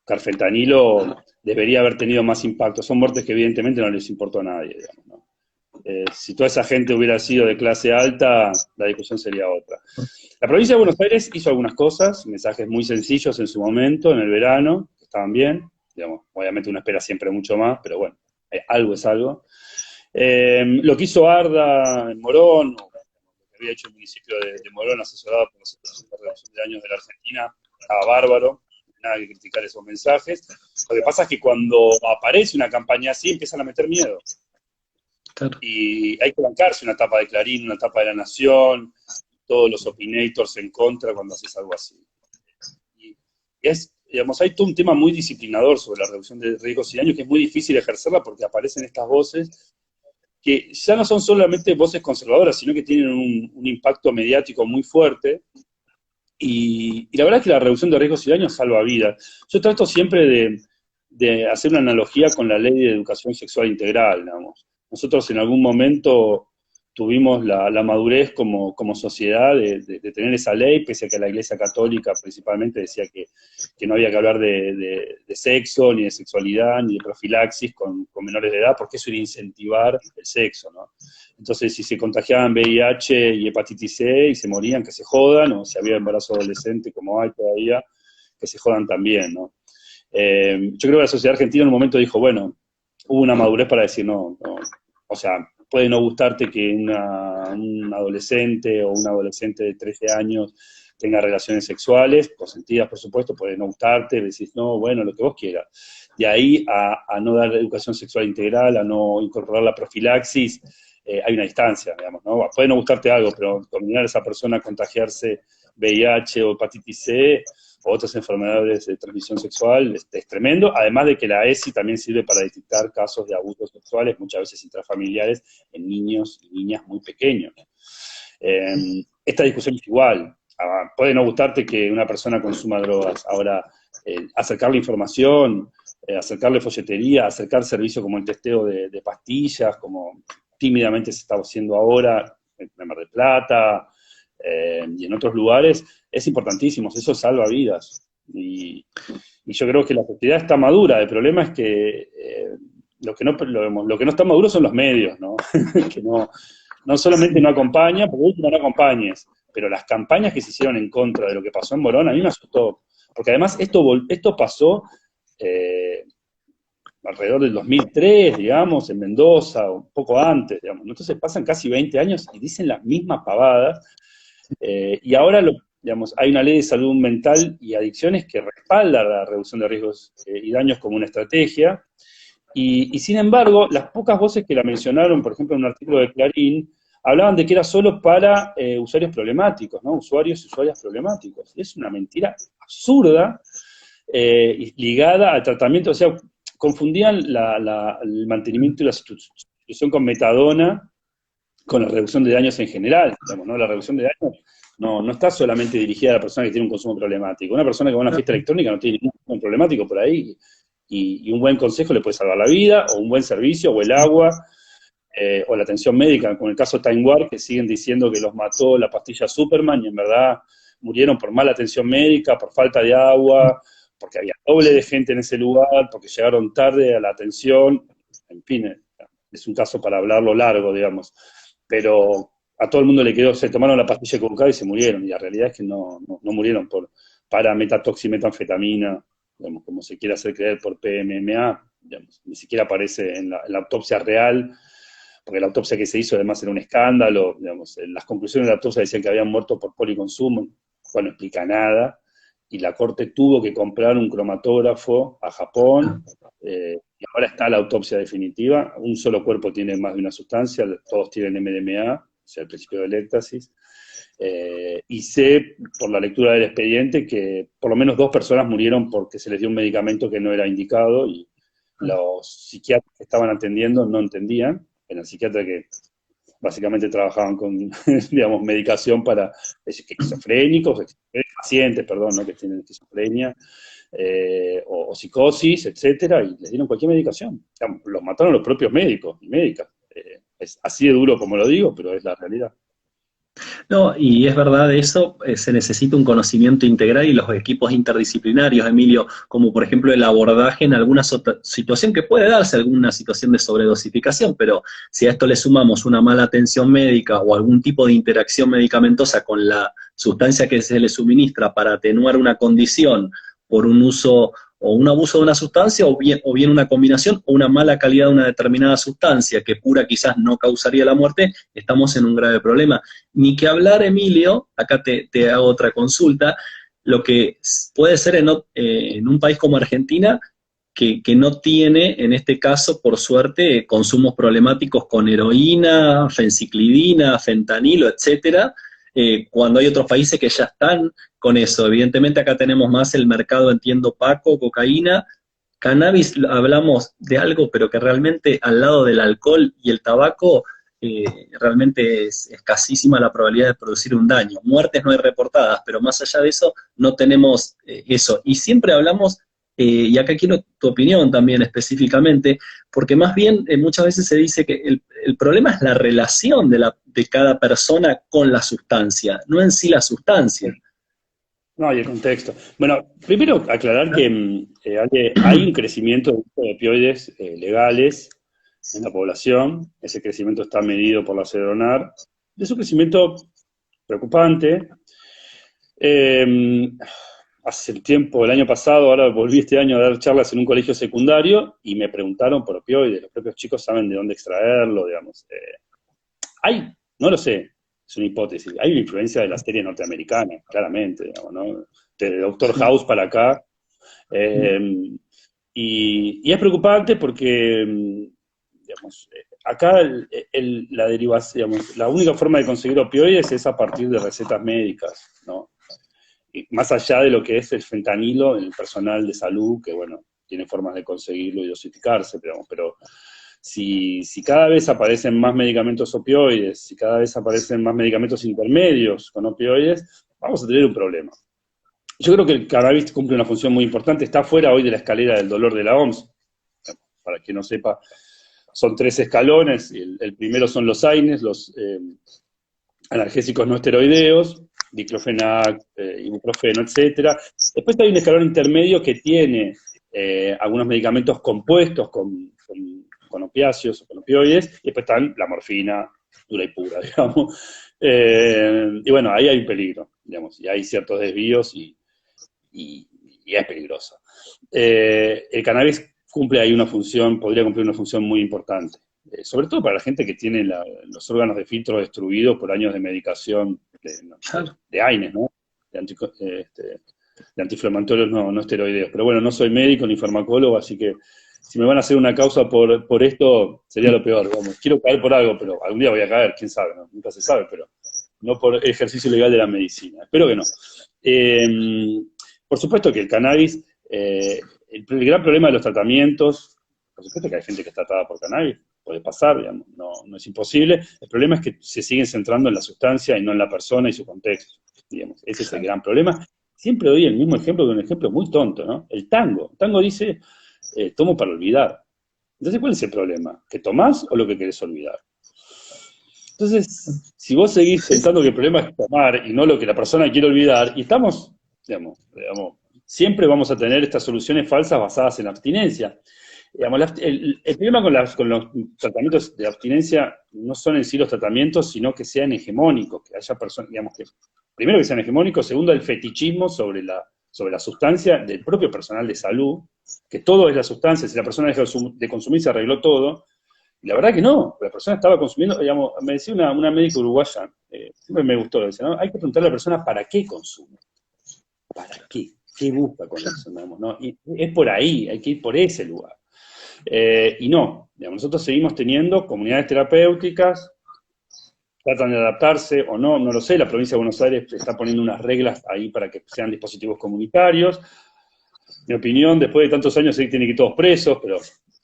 carfentanilo, debería haber tenido más impacto. Son muertes que evidentemente no les importó a nadie, digamos, ¿no? Si toda esa gente hubiera sido de clase alta, la discusión sería otra. La provincia de Buenos Aires hizo algunas cosas, mensajes muy sencillos en su momento, en el verano, que estaban bien. Digamos, obviamente uno espera siempre mucho más, pero bueno, algo es algo. Lo que hizo Arda en Morón, o lo que había hecho el municipio de Morón, asesorado por la Asociación de Reducción de Daños de la Argentina, estaba bárbaro, nada que criticar esos mensajes. Lo que pasa es que cuando aparece una campaña así, empiezan a meter miedo. Claro. Y hay que bancarse una tapa de Clarín, una tapa de La Nación, todos los opinators en contra cuando haces algo así. Y digamos, hay todo un tema muy disciplinador sobre la reducción de riesgos y daños que es muy difícil ejercerla porque aparecen estas voces que ya no son solamente voces conservadoras, sino que tienen un impacto mediático muy fuerte. Y la verdad es que la reducción de riesgos y daños salva vidas. Yo trato siempre de hacer una analogía con la ley de educación sexual integral, digamos. Nosotros en algún momento tuvimos la madurez como sociedad de tener esa ley, pese a que la Iglesia Católica principalmente decía que no había que hablar de sexo, ni de sexualidad, ni de profilaxis con menores de edad, porque eso iba a incentivar el sexo, ¿no? Entonces, si se contagiaban VIH y hepatitis C y se morían, que se jodan, o si había embarazo adolescente, como hay todavía, que se jodan también, ¿no? Yo creo que la sociedad argentina en un momento dijo, bueno, hubo una madurez para decir no, o sea, puede no gustarte que un adolescente o un adolescente de 13 años tenga relaciones sexuales, consentidas por supuesto, puede no gustarte, decís, no, bueno, lo que vos quieras. De ahí a no dar educación sexual integral, a no incorporar la profilaxis, hay una distancia, digamos, ¿no? Puede no gustarte algo, pero combinar a esa persona a contagiarse VIH o hepatitis C o otras enfermedades de transmisión sexual es tremendo, además de que la ESI también sirve para detectar casos de abusos sexuales, muchas veces intrafamiliares, en niños y niñas muy pequeños. Esta discusión es igual. Puede no gustarte que una persona consuma drogas. Ahora, acercarle información, acercarle folletería, acercar servicios como el testeo de pastillas, como tímidamente se está haciendo ahora en Mar del Plata y en otros lugares, es importantísimo, eso salva vidas. Y yo creo que la sociedad está madura, el problema es que lo que no está maduro son los medios, ¿no? Que no solamente no acompaña, porque último no acompañes, pero las campañas que se hicieron en contra de lo que pasó en Morón, a mí me asustó, porque además esto pasó alrededor del 2003, digamos, en Mendoza, un poco antes, digamos. Entonces pasan casi 20 años y dicen las mismas pavadas, y ahora, digamos, hay una ley de salud mental y adicciones que respalda la reducción de riesgos y daños como una estrategia, y sin embargo, las pocas voces que la mencionaron, por ejemplo, en un artículo de Clarín, hablaban de que era solo para usuarios problemáticos, ¿no? Usuarios y usuarias problemáticos. Es una mentira absurda, ligada al tratamiento, o sea, confundían el mantenimiento y la sustitución con metadona con la reducción de daños en general, digamos, ¿no? La reducción de daños no está solamente dirigida a la persona que tiene un consumo problemático. Una persona que va a una fiesta electrónica no tiene ningún consumo problemático por ahí, y un buen consejo le puede salvar la vida, o un buen servicio, o el agua, o la atención médica, como el caso Time War, que siguen diciendo que los mató la pastilla Superman, y en verdad murieron por mala atención médica, por falta de agua, porque había doble de gente en ese lugar, porque llegaron tarde a la atención, en fin, es un caso para hablarlo largo, digamos, pero a todo el mundo le quedó, se tomaron la pastilla equivocada y se murieron, y la realidad es que no murieron para metatoximetanfetamina, digamos, como se quiere hacer creer por PMMA, digamos, ni siquiera aparece en la autopsia real, porque la autopsia que se hizo además era un escándalo, digamos, las conclusiones de la autopsia decían que habían muerto por policonsumo, no explica nada, y la corte tuvo que comprar un cromatógrafo a Japón, y ahora está la autopsia definitiva, un solo cuerpo tiene más de una sustancia, todos tienen MDMA, o sea, el principio del éxtasis, y sé, por la lectura del expediente, que por lo menos 2 personas murieron porque se les dio un medicamento que no era indicado, y los psiquiatras que estaban atendiendo no entendían, eran psiquiatras que básicamente trabajaban con, digamos, medicación para esquizofrénicos, pacientes, perdón, ¿no? Que tienen esquizofrenia, o psicosis, etcétera, y les dieron cualquier medicación. Digamos, los mataron los propios médicos y médicas. Es así de duro como lo digo, pero es la realidad. No, y es verdad eso, se necesita un conocimiento integral y los equipos interdisciplinarios, Emilio, como por ejemplo el abordaje en alguna situación que puede darse, alguna situación de sobredosificación, pero si a esto le sumamos una mala atención médica o algún tipo de interacción medicamentosa con la sustancia que se le suministra para atenuar una condición por un uso o un abuso de una sustancia, o bien una combinación, o una mala calidad de una determinada sustancia que pura quizás no causaría la muerte, estamos en un grave problema. Ni que hablar, Emilio, acá te hago otra consulta, lo que puede ser en un país como Argentina, que no tiene, en este caso, por suerte, consumos problemáticos con heroína, fenciclidina, fentanilo, etcétera, cuando hay otros países que ya están con eso. Evidentemente acá tenemos más el mercado, entiendo, Paco, cocaína, cannabis, hablamos de algo, pero que realmente al lado del alcohol y el tabaco, realmente es escasísima la probabilidad de producir un daño. Muertes no hay reportadas, pero más allá de eso, no tenemos eso. Y siempre hablamos, y acá quiero tu opinión también específicamente, porque más bien muchas veces se dice que el problema es la relación de cada persona con la sustancia, no en sí la sustancia. No, y el contexto. Bueno, primero aclarar que hay un crecimiento de uso de opioides legales en la población. Ese crecimiento está medido por la CEDONAR. Es un crecimiento preocupante. Hace tiempo, el año pasado, ahora volví este año a dar charlas en un colegio secundario y me preguntaron por opioides. Los propios chicos saben de dónde extraerlo, digamos. No lo sé, es una hipótesis. Hay una influencia de la serie norteamericana, claramente, digamos, ¿no? De Doctor House para acá. Y es preocupante porque, digamos, acá la derivación, digamos, la única forma de conseguir opioides es a partir de recetas médicas, ¿no? Y más allá de lo que es el fentanilo en el personal de salud, que bueno, tiene formas de conseguirlo y dosificarse, pero si cada vez aparecen más medicamentos opioides, si cada vez aparecen más medicamentos intermedios con opioides, vamos a tener un problema. Yo creo que el cannabis cumple una función muy importante, está fuera hoy de la escalera del dolor de la OMS, para quien no sepa, son 3 escalones, el primero son los AINES, los analgésicos no esteroideos, diclofenac, ibuprofeno, etcétera. Después hay un escalón intermedio que tiene algunos medicamentos compuestos con opiáceos o con opioides, y después están la morfina dura y pura, digamos. Y bueno, ahí hay un peligro, digamos, y hay ciertos desvíos y es peligroso. El cannabis cumple ahí una función, podría cumplir una función muy importante, sobre todo para la gente que tiene los órganos de filtro destruidos por años de medicación de AINES, ¿no? De antiinflamatorios no esteroideos. Pero bueno, no soy médico ni farmacólogo, así que si me van a hacer una causa por esto, sería lo peor. Vamos, quiero caer por algo, pero algún día voy a caer, quién sabe, ¿no? Nunca se sabe, pero no por ejercicio ilegal de la medicina. Espero que no. Por supuesto que el cannabis, el gran problema de los tratamientos, por supuesto que hay gente que es tratada por cannabis, puede pasar, digamos, no es imposible. El problema es que se siguen centrando en la sustancia y no en la persona y su contexto, digamos. Ese es el gran problema. Siempre doy el mismo ejemplo, que un ejemplo muy tonto, ¿no? El tango. El tango dice, tomo para olvidar. Entonces, ¿cuál es el problema? ¿Que tomás o lo que querés olvidar? Entonces, si vos seguís pensando que el problema es tomar y no lo que la persona quiere olvidar, y estamos, digamos, siempre vamos a tener estas soluciones falsas basadas en la abstinencia. Digamos, el problema con los tratamientos de abstinencia no son en sí los tratamientos, sino que sean hegemónicos, que haya personas, digamos, que primero que sean hegemónicos, segundo el fetichismo sobre la sustancia del propio personal de salud, que todo es la sustancia, si la persona deja de consumir se arregló todo, y la verdad que no, la persona estaba consumiendo, digamos, me decía una médica uruguaya, siempre me gustó, decía, ¿no? Hay que preguntarle a la persona para qué consume, para qué busca con eso, digamos, ¿no? Y es por ahí, hay que ir por ese lugar. Y no, digamos, nosotros seguimos teniendo comunidades terapéuticas, tratan de adaptarse o no lo sé, la provincia de Buenos Aires está poniendo unas reglas ahí para que sean dispositivos comunitarios. Mi opinión, después de tantos años, sí tiene que ir todos presos, pero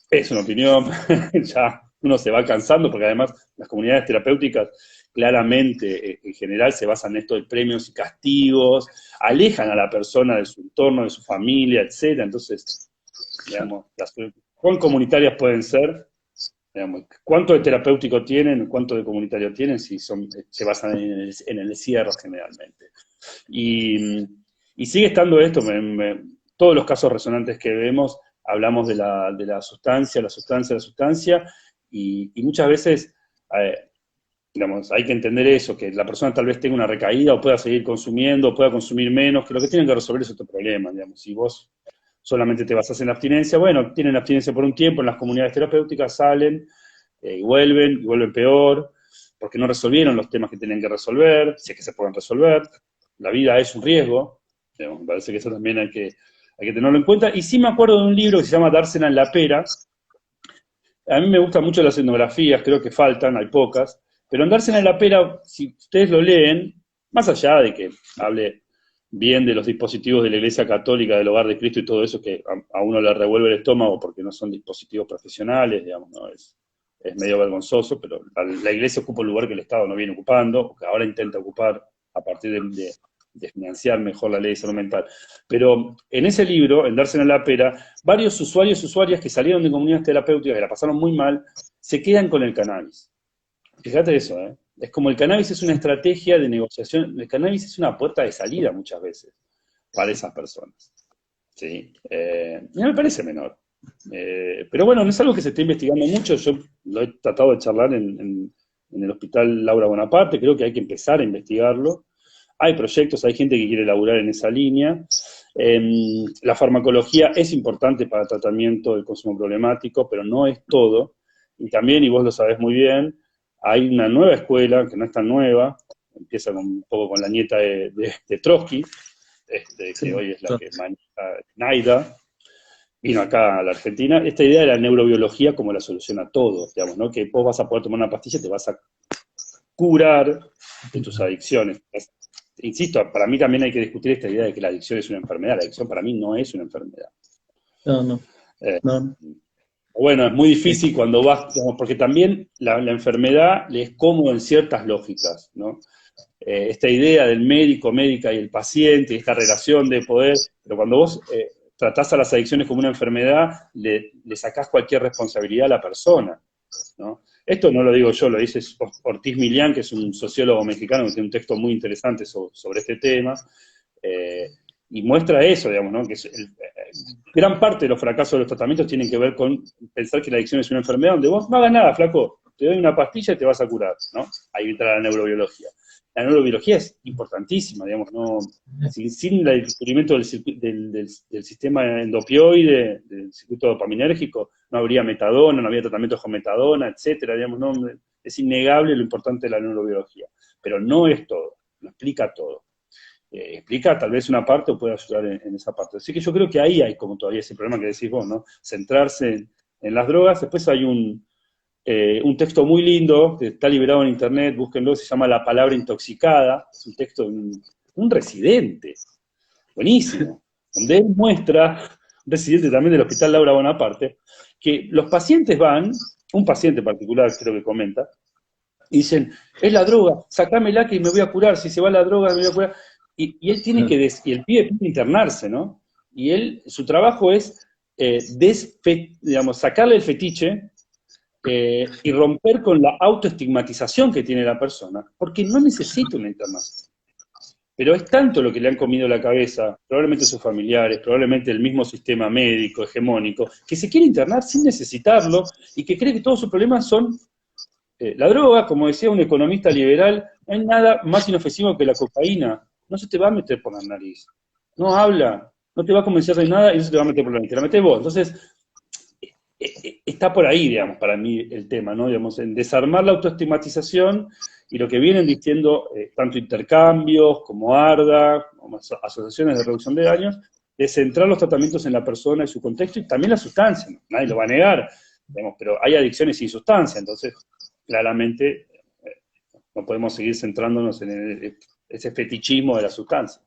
es una opinión, ya uno se va cansando, porque además las comunidades terapéuticas claramente, en general, se basan en esto de premios y castigos, alejan a la persona de su entorno, de su familia, etcétera. Entonces, digamos, ¿cuán comunitarias pueden ser? Digamos, ¿cuánto de terapéutico tienen? ¿Cuánto de comunitario tienen? Si se basan en el encierro generalmente. Y sigue estando esto, todos los casos resonantes que vemos, hablamos de la sustancia, y muchas veces, digamos, hay que entender eso, que la persona tal vez tenga una recaída o pueda seguir consumiendo, o pueda consumir menos, que lo que tienen que resolver es otro problema, digamos. Si vos solamente te basás en la abstinencia, bueno, tienen abstinencia por un tiempo, en las comunidades terapéuticas salen y vuelven peor, porque no resolvieron los temas que tenían que resolver, si es que se pueden resolver. La vida es un riesgo, digamos, me parece que eso también hay que tenerlo en cuenta. Y sí me acuerdo de un libro que se llama Dársena en la pera. A mí me gustan mucho las etnografías, creo que faltan, hay pocas, pero en Dársena en la pera, si ustedes lo leen, más allá de que hable bien de los dispositivos de la Iglesia Católica, del Hogar de Cristo y todo eso, que a uno le revuelve el estómago porque no son dispositivos profesionales, digamos, ¿no? Es medio vergonzoso, pero la Iglesia ocupa un lugar que el Estado no viene ocupando, o que ahora intenta ocupar a partir de financiar mejor la ley de salud mental. Pero en ese libro, en Dársena en la pera, varios usuarios y usuarias que salieron de comunidades terapéuticas, que la pasaron muy mal, se quedan con el cannabis. Fíjate eso, ¿eh? Es como el cannabis es una estrategia de negociación, el cannabis es una puerta de salida muchas veces para esas personas. ¿Sí? No me parece menor. Pero bueno, no es algo que se esté investigando mucho, yo lo he tratado de charlar en el Hospital Laura Bonaparte, creo que hay que empezar a investigarlo. Hay proyectos, hay gente que quiere laburar en esa línea. La farmacología es importante para el tratamiento del consumo problemático, pero no es todo. Y también, y vos lo sabés muy bien, hay una nueva escuela, que no es tan nueva, empieza un poco con la nieta de Trotsky, que hoy es la que maneja Naida, vino acá a la Argentina, esta idea de la neurobiología como la solución a todo, digamos, ¿no? Que vos vas a poder tomar una pastilla y te vas a curar de tus adicciones. Insisto, para mí también hay que discutir esta idea de que la adicción es una enfermedad. La adicción para mí no es una enfermedad. No. Bueno, es muy difícil cuando vas, porque también la enfermedad le es cómodo en ciertas lógicas, ¿no? Esta idea del médico, médica y el paciente, esta relación de poder, pero cuando vos tratás a las adicciones como una enfermedad, le sacás cualquier responsabilidad a la persona. ¿no? Esto no lo digo yo, lo dice Ortiz Milián, que es un sociólogo mexicano que tiene un texto muy interesante sobre este tema, y muestra eso, digamos, ¿no? Que gran parte de los fracasos de los tratamientos tienen que ver con pensar que la adicción es una enfermedad donde vos no hagas nada, flaco, te doy una pastilla y te vas a curar, ¿no? Ahí entra la neurobiología. La neurobiología es importantísima, digamos, ¿no? Sin el descubrimiento del sistema endopioide, del circuito dopaminérgico, no habría metadona, no habría tratamientos con metadona, etcétera, digamos, ¿no? Es innegable lo importante de la neurobiología, pero no es todo, no explica todo. Explica tal vez una parte o puede ayudar en esa parte. Así que yo creo que ahí hay como todavía ese problema que decís vos, ¿no? Centrarse en las drogas. Después hay un texto muy lindo que está liberado en internet, búsquenlo, se llama La palabra intoxicada, es un texto de un residente, buenísimo, donde él muestra, un residente también del Hospital Laura Bonaparte, que los pacientes van, un paciente particular creo que comenta, y dicen, es la droga, sacámela que me voy a curar, si se va la droga me voy a curar. Y él tiene que, y el pibe tiene que internarse, ¿no? Y él, su trabajo es, digamos, sacarle el fetiche y romper con la autoestigmatización que tiene la persona, porque no necesita una internación. Pero es tanto lo que le han comido la cabeza, probablemente sus familiares, probablemente el mismo sistema médico, hegemónico, que se quiere internar sin necesitarlo y que cree que todos sus problemas son la droga. Como decía un economista liberal, no hay nada más inofensivo que la cocaína. No se te va a meter por la nariz. No habla, no te va a convencer de nada y no se te va a meter por la nariz, te la metes vos. Entonces, está por ahí, digamos, para mí el tema, ¿no? Digamos, en desarmar la autoestigmatización y lo que vienen diciendo tanto intercambios como ARDA, como asociaciones de reducción de daños, de centrar los tratamientos en la persona y su contexto y también la sustancia, ¿no? Nadie lo va a negar, digamos, pero hay adicciones sin sustancia, entonces claramente no podemos seguir centrándonos en ese fetichismo de la sustancia.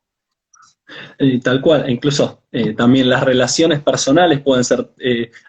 Tal cual, incluso también las relaciones personales pueden ser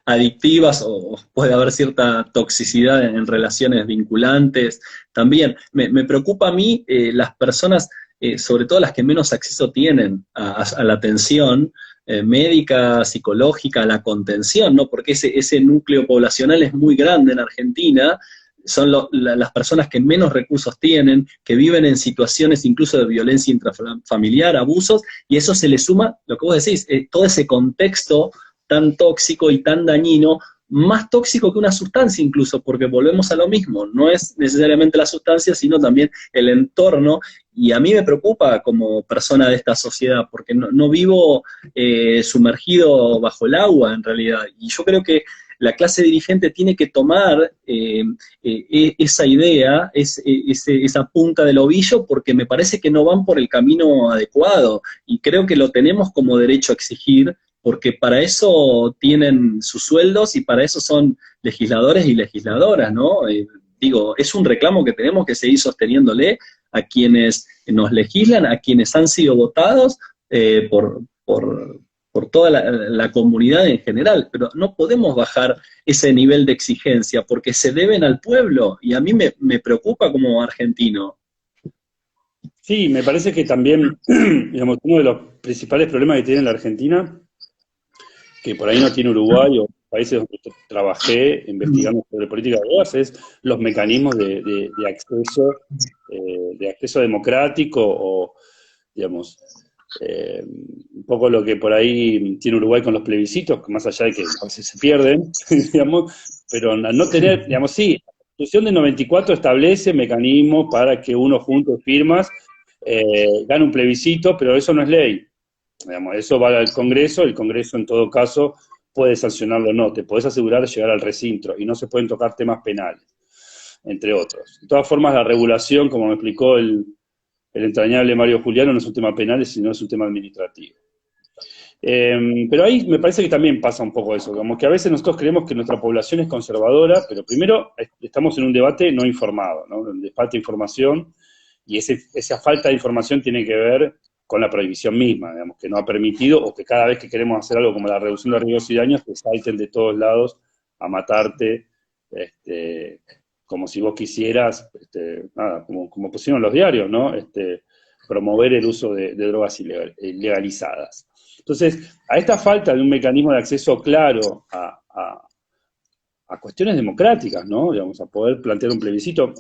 adictivas o puede haber cierta toxicidad en relaciones vinculantes. También me preocupa a mí las personas, sobre todo las que menos acceso tienen a la atención médica, psicológica, a la contención, ¿no? Porque ese núcleo poblacional es muy grande en Argentina. Son las personas que menos recursos tienen, que viven en situaciones incluso de violencia intrafamiliar, abusos, y eso se le suma, lo que vos decís, todo ese contexto tan tóxico y tan dañino, más tóxico que una sustancia incluso, porque volvemos a lo mismo, no es necesariamente la sustancia, sino también el entorno, y a mí me preocupa como persona de esta sociedad, porque no vivo sumergido bajo el agua en realidad, y yo creo que la clase dirigente tiene que tomar esa idea, esa punta del ovillo, porque me parece que no van por el camino adecuado, y creo que lo tenemos como derecho a exigir, porque para eso tienen sus sueldos y para eso son legisladores y legisladoras, ¿no? Digo, es un reclamo que tenemos que seguir sosteniéndole a quienes nos legislan, a quienes han sido votados por toda la comunidad en general, pero no podemos bajar ese nivel de exigencia porque se deben al pueblo y a mí me preocupa como argentino. Sí, me parece que también, digamos, uno de los principales problemas que tiene la Argentina, que por ahí no tiene Uruguay o países donde trabajé investigando sobre política de drogas, es los mecanismos de acceso democrático o, digamos, un poco lo que por ahí tiene Uruguay con los plebiscitos, que más allá de que a veces se pierden, digamos, pero al no tener, digamos, sí, la Constitución del 94 establece mecanismos para que uno junte firmas, gane un plebiscito, pero eso no es ley. Digamos, eso va al Congreso, el Congreso en todo caso puede sancionarlo o no, te podés asegurar de llegar al recinto y no se pueden tocar temas penales, entre otros. De todas formas, la regulación, como me explicó el entrañable Mario Juliano, no es un tema penal, sino es un tema administrativo. Pero ahí me parece que también pasa un poco eso, como que a veces nosotros creemos que nuestra población es conservadora, pero primero estamos en un debate no informado, ¿no? Donde falta información, y esa falta de información tiene que ver con la prohibición misma, digamos, que no ha permitido, o que cada vez que queremos hacer algo como la reducción de riesgos y daños, te salten de todos lados a matarte, como si vos quisieras, nada, como pusieron los diarios, ¿no? Promover el uso de drogas ilegalizadas. Entonces, a esta falta de un mecanismo de acceso claro a cuestiones democráticas, ¿no? Digamos, a poder plantear un plebiscito.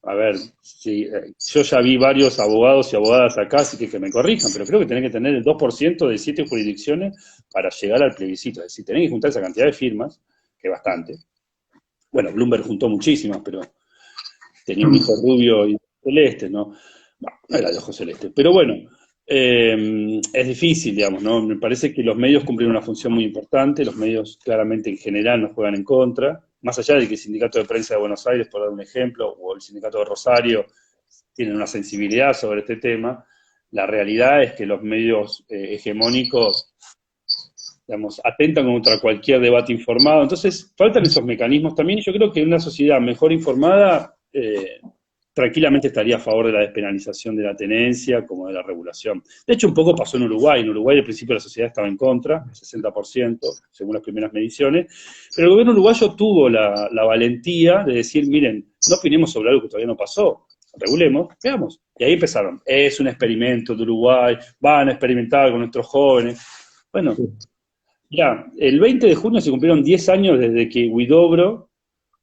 A ver, si, yo ya vi varios abogados y abogadas acá, así que me corrijan, pero creo que tenés que tener el 2% de 7 jurisdicciones para llegar al plebiscito. Es decir, tenés que juntar esa cantidad de firmas, que es bastante. Bueno, Bloomberg juntó muchísimas, pero tenía un hijo rubio y celeste, ¿no? Bueno, no era de ojo celeste. Pero bueno, es difícil, digamos, ¿no? Me parece que los medios cumplen una función muy importante, los medios claramente en general nos juegan en contra, más allá de que el Sindicato de Prensa de Buenos Aires, por dar un ejemplo, o el Sindicato de Rosario, tienen una sensibilidad sobre este tema, la realidad es que los medios hegemónicos, digamos, atentan contra cualquier debate informado, entonces faltan esos mecanismos también, y yo creo que una sociedad mejor informada tranquilamente estaría a favor de la despenalización de la tenencia como de la regulación. De hecho, un poco pasó en Uruguay. En Uruguay al principio la sociedad estaba en contra, 60%, según las primeras mediciones, pero el gobierno uruguayo tuvo la valentía de decir, miren, no opinemos sobre algo que todavía no pasó, regulemos, veamos. Y ahí empezaron, es un experimento de Uruguay, van a experimentar con nuestros jóvenes. Bueno, ya, el 20 de junio se cumplieron 10 años desde que Huidobro,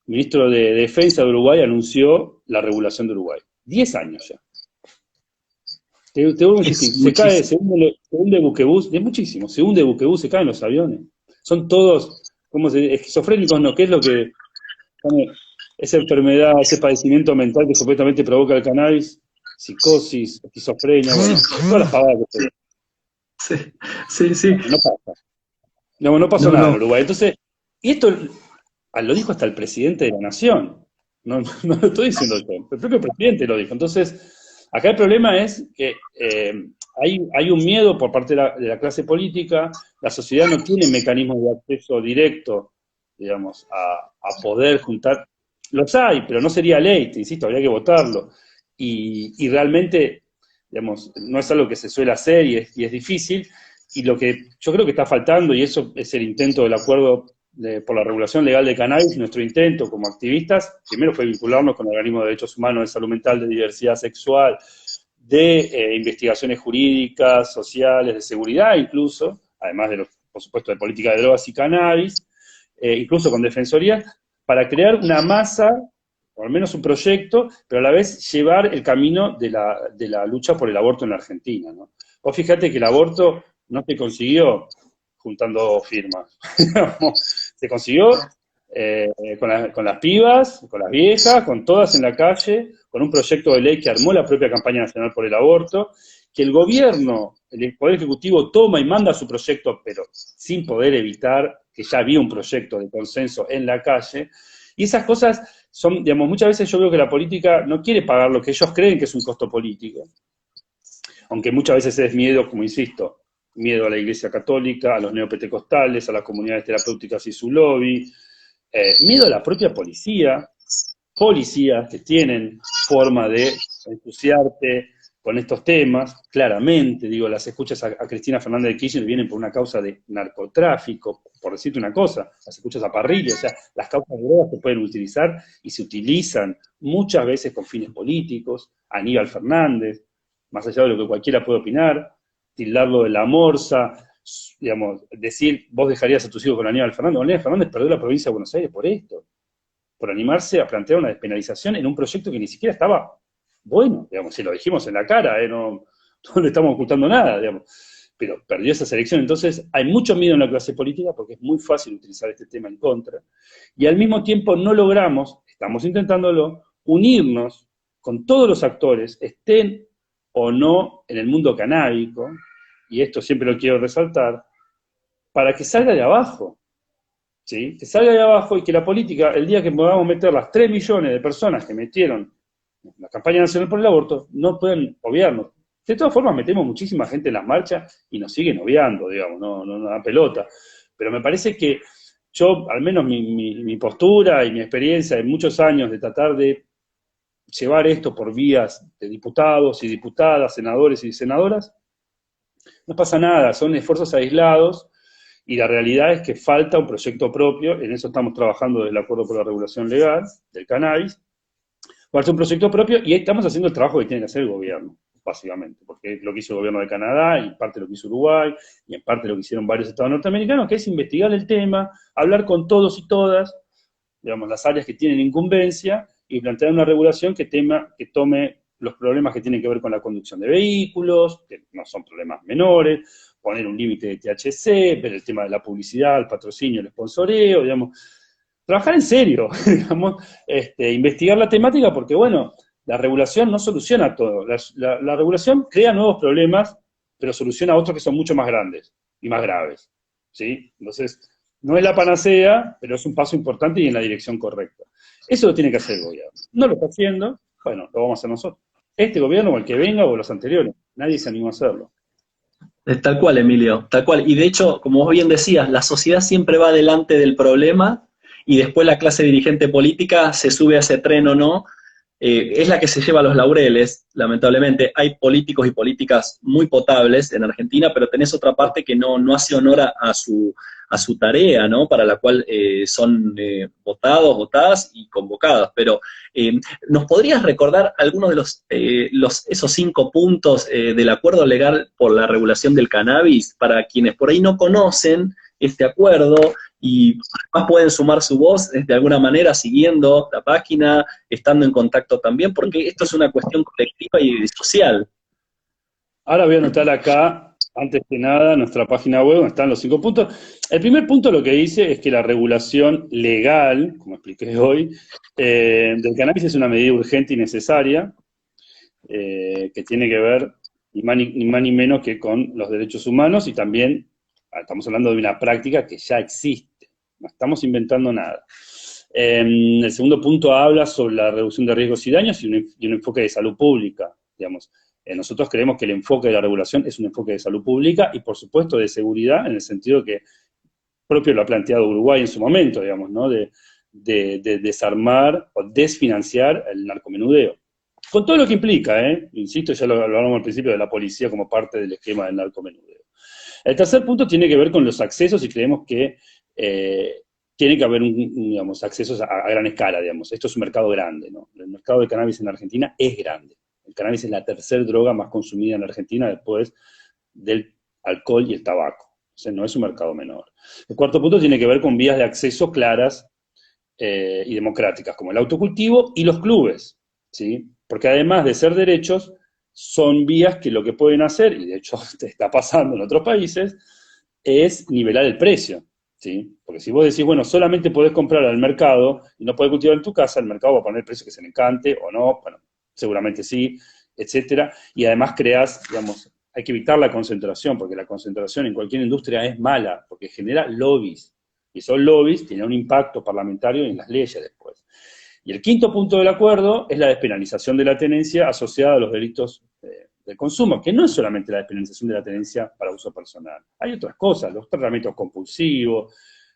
ministro de Defensa de Uruguay, anunció la regulación de Uruguay. 10 años ya. Te vuelvo a insistir, se cae, se hunde buquebús, es muchísimo, se hunde buquebús, se caen los aviones. Son todos, ¿cómo se dice? Esquizofrénicos, ¿no? ¿Qué es lo que, esa enfermedad, ese padecimiento mental que supuestamente provoca el cannabis? Psicosis, esquizofrenia, bueno, todas las pavadas que se ven. Sí. No pasa. No pasó nada en Uruguay. Entonces, y esto lo dijo hasta el presidente de la Nación. No lo estoy diciendo yo. El propio presidente lo dijo. Entonces, acá el problema es que hay un miedo por parte de la clase política. La sociedad no tiene mecanismos de acceso directo, digamos, a poder juntar. Los hay, pero no sería ley, te insisto, habría que votarlo. Y realmente, digamos, no es algo que se suele hacer y es difícil. Y lo que yo creo que está faltando, y eso es el intento del acuerdo por la regulación legal de cannabis, nuestro intento como activistas, primero fue vincularnos con organismos de derechos humanos, de salud mental, de diversidad sexual, de investigaciones jurídicas, sociales, de seguridad incluso, además de, por supuesto, de política de drogas y cannabis, incluso con defensoría, para crear una masa, o al menos un proyecto, pero a la vez llevar el camino de la lucha por el aborto en la Argentina, ¿no? Vos fíjate que el aborto no se consiguió juntando firmas. Se consiguió con las pibas, con las viejas, con todas en la calle, con un proyecto de ley que armó la propia campaña nacional por el aborto, que el gobierno, el Poder Ejecutivo toma y manda su proyecto, pero sin poder evitar que ya había un proyecto de consenso en la calle. Y esas cosas son, digamos, muchas veces yo veo que la política no quiere pagar lo que ellos creen que es un costo político. Aunque muchas veces es miedo, como insisto, miedo a la Iglesia Católica, a los neopentecostales, a las comunidades terapéuticas y su lobby, miedo a la propia policías que tienen forma de ensuciarte con estos temas, claramente, digo, las escuchas a Cristina Fernández de Kirchner vienen por una causa de narcotráfico, por decirte una cosa, las escuchas a Parrillo, o sea, las causas de drogas se pueden utilizar y se utilizan muchas veces con fines políticos, Aníbal Fernández, más allá de lo que cualquiera puede opinar, tildarlo de la morsa, digamos, decir, vos dejarías a tus hijos con Aníbal Fernández. Aníbal Fernández perdió la provincia de Buenos Aires por esto, por animarse a plantear una despenalización en un proyecto que ni siquiera estaba bueno, digamos, si lo dijimos en la cara, no le estamos ocultando nada, digamos, pero perdió esa elección. Entonces, hay mucho miedo en la clase política porque es muy fácil utilizar este tema en contra, y al mismo tiempo no logramos, estamos intentándolo, unirnos con todos los actores, estén o no en el mundo canábico, y esto siempre lo quiero resaltar, para que salga de abajo, ¿sí? Que salga de abajo y que la política, el día que podamos meter las 3 millones de personas que metieron la campaña nacional por el aborto, no pueden obviarnos. De todas formas, metemos muchísima gente en las marchas y nos siguen obviando, digamos, no da pelota. Pero me parece que yo, al menos mi postura y mi experiencia de muchos años de tratar de llevar esto por vías de diputados y diputadas, senadores y senadoras, no pasa nada, son esfuerzos aislados y la realidad es que falta un proyecto propio, en eso estamos trabajando del Acuerdo por la Regulación Legal del Cannabis, falta un proyecto propio y ahí estamos haciendo el trabajo que tiene que hacer el gobierno, básicamente, porque es lo que hizo el gobierno de Canadá, y en parte lo que hizo Uruguay, y en parte lo que hicieron varios estados norteamericanos, que es investigar el tema, hablar con todos y todas, digamos, las áreas que tienen incumbencia y plantear una regulación que tome los problemas que tienen que ver con la conducción de vehículos, que no son problemas menores, poner un límite de THC, ver el tema de la publicidad, el patrocinio, el sponsoreo, digamos, trabajar en serio, digamos, investigar la temática porque, bueno, la regulación no soluciona todo. La regulación crea nuevos problemas, pero soluciona otros que son mucho más grandes y más graves, ¿sí? Entonces, no es la panacea, pero es un paso importante y en la dirección correcta. Eso lo tiene que hacer el gobierno. No lo está haciendo, bueno, lo vamos a hacer nosotros. Este gobierno o el que venga o los anteriores, nadie se animó a hacerlo. Tal cual, Emilio, tal cual. Y de hecho, como vos bien decías, la sociedad siempre va delante del problema y después la clase dirigente política se sube a ese tren o no, es la que se lleva los laureles, lamentablemente. Hay políticos y políticas muy potables en Argentina, pero tenés otra parte que no hace honor a su tarea, ¿no? Para la cual son votados, votadas y convocadas. Pero, ¿nos podrías recordar algunos de esos 5 puntos del acuerdo legal por la regulación del cannabis para quienes por ahí no conocen este acuerdo y además pueden sumar su voz de alguna manera siguiendo la página, estando en contacto también, porque esto es una cuestión colectiva y social. Ahora voy a anotar acá, antes que nada, nuestra página web, donde están los 5 puntos. El primer punto lo que dice es que la regulación legal, como expliqué hoy, del cannabis es una medida urgente y necesaria, que tiene que ver ni más ni menos que con los derechos humanos y también estamos hablando de una práctica que ya existe, no estamos inventando nada. El segundo punto habla sobre la reducción de riesgos y daños y un enfoque de salud pública, digamos. Nosotros creemos que el enfoque de la regulación es un enfoque de salud pública y, por supuesto, de seguridad, en el sentido que propio lo ha planteado Uruguay en su momento, digamos, ¿no? De desarmar o desfinanciar el narcomenudeo. Con todo lo que implica, insisto, ya lo hablamos al principio de la policía como parte del esquema del narcomenudeo. El tercer punto tiene que ver con los accesos y creemos que tiene que haber, digamos, accesos a gran escala, digamos. Esto es un mercado grande, ¿no? El mercado de cannabis en Argentina es grande. El cannabis es la tercera droga más consumida en la Argentina después del alcohol y el tabaco. O sea, no es un mercado menor. El cuarto punto tiene que ver con vías de acceso claras y democráticas, como el autocultivo y los clubes, ¿sí? Porque además de ser derechos, son vías que lo que pueden hacer, y de hecho está pasando en otros países, es nivelar el precio, ¿sí? Porque si vos decís, bueno, solamente podés comprar al mercado y no podés cultivar en tu casa, el mercado va a poner el precio que se le encante o no, bueno, seguramente sí, etcétera, y además creás, digamos, hay que evitar la concentración, porque la concentración en cualquier industria es mala, porque genera lobbies, y esos lobbies tienen un impacto parlamentario en las leyes después. Y el quinto punto del acuerdo es la despenalización de la tenencia asociada a los delitos del consumo, que no es solamente la despenalización de la tenencia para uso personal. Hay otras cosas, los tratamientos compulsivos,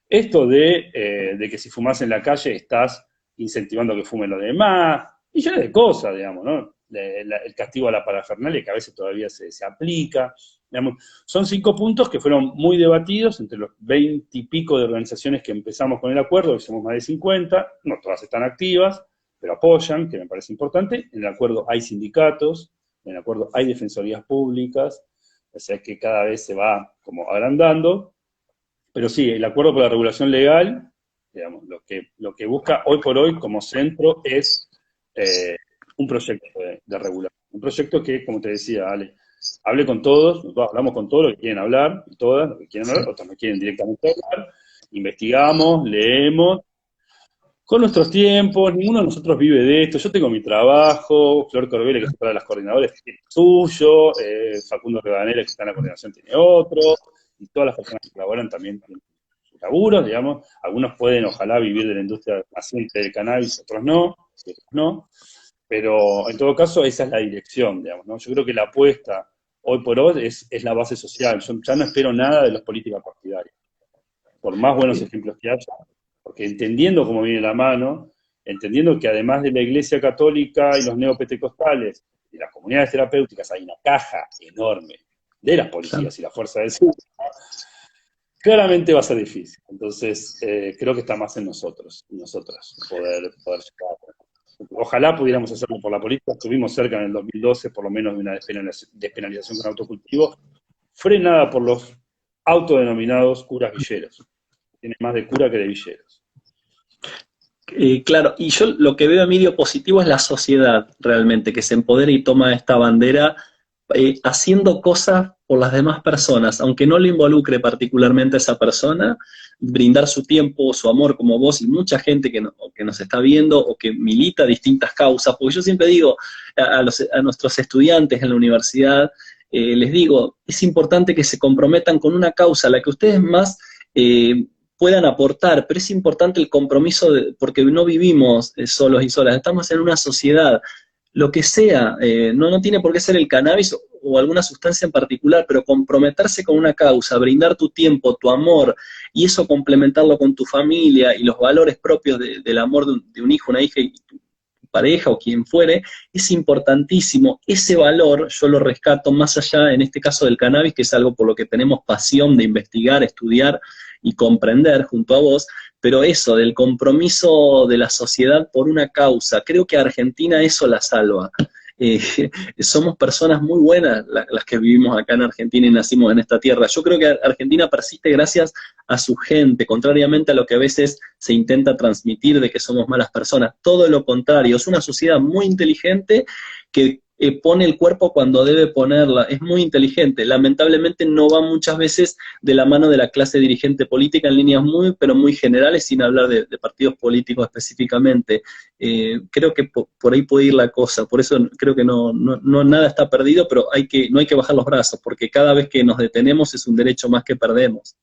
esto de que si fumas en la calle estás incentivando a que fumen los demás, millones de cosas, digamos, ¿no? El castigo a la parafernalia que a veces todavía se aplica, digamos. Son 5 puntos que fueron muy debatidos entre los 20 y pico de organizaciones que empezamos con el acuerdo, que somos más de 50, no todas están activas, pero apoyan, que me parece importante. En el acuerdo hay sindicatos, en el acuerdo hay defensorías públicas, o sea que cada vez se va como agrandando, pero sí, el acuerdo por la regulación legal, digamos, lo que busca hoy por hoy como centro es un proyecto de regulación. Un proyecto que, como te decía, Ale, hable con todos, nosotros hablamos con todos los que quieren hablar, y todas los que quieren hablar, otros no quieren directamente hablar, investigamos, leemos, con nuestros tiempos, ninguno de nosotros vive de esto, yo tengo mi trabajo, Flor Corbele, que es otra de las coordinadoras, tiene suyo, Facundo Rebanera, que está en la coordinación, tiene otro, y todas las personas que colaboran también tienen sus laburos, digamos, algunos pueden, ojalá, vivir de la industria naciente del cannabis, otros no, pero en todo caso esa es la dirección, digamos, ¿no? Yo creo que la apuesta hoy por hoy es la base social, yo ya no espero nada de las políticas partidarias, por más buenos ejemplos que haya, porque entendiendo cómo viene la mano, entendiendo que además de la Iglesia Católica y los neopentecostales y las comunidades terapéuticas hay una caja enorme de las policías y la fuerza del sur, claramente va a ser difícil. Entonces, creo que está más en nosotros y nosotras poder llegar. Ojalá pudiéramos hacerlo por la política. Estuvimos cerca en el 2012, por lo menos, de una despenalización con autocultivo, frenada por los autodenominados curas villeros. Tiene más de cura que de villeros. Claro, y yo lo que veo, Emilio, positivo es la sociedad realmente, que se empodera y toma esta bandera haciendo cosas por las demás personas, aunque no le involucre particularmente a esa persona, brindar su tiempo, su amor como vos y mucha gente que, que nos está viendo o que milita distintas causas, porque yo siempre digo a nuestros estudiantes en la universidad, les digo, es importante que se comprometan con una causa, a la que ustedes más puedan aportar, pero es importante el compromiso, porque no vivimos solos y solas, estamos en una sociedad, lo que sea, no tiene por qué ser el cannabis o alguna sustancia en particular, pero comprometerse con una causa, brindar tu tiempo, tu amor, y eso complementarlo con tu familia y los valores propios del amor de un hijo, una hija y tu pareja o quien fuere, es importantísimo. Ese valor yo lo rescato más allá, en este caso del cannabis, que es algo por lo que tenemos pasión de investigar, estudiar y comprender junto a vos, pero eso, del compromiso de la sociedad por una causa, creo que a Argentina eso la salva. Eh, Somos personas muy buenas las que vivimos acá en Argentina y nacimos en esta tierra. Yo creo que Argentina persiste gracias a su gente, contrariamente a lo que a veces se intenta transmitir de que somos malas personas. Todo lo contrario, es una sociedad muy inteligente que pone el cuerpo cuando debe ponerla, es muy inteligente. Lamentablemente no va muchas veces de la mano de la clase dirigente política en líneas muy, pero muy generales, sin hablar de partidos políticos específicamente. Creo que por ahí puede ir la cosa, por eso creo que nada está perdido, pero no hay que bajar los brazos, porque cada vez que nos detenemos es un derecho más que perdemos.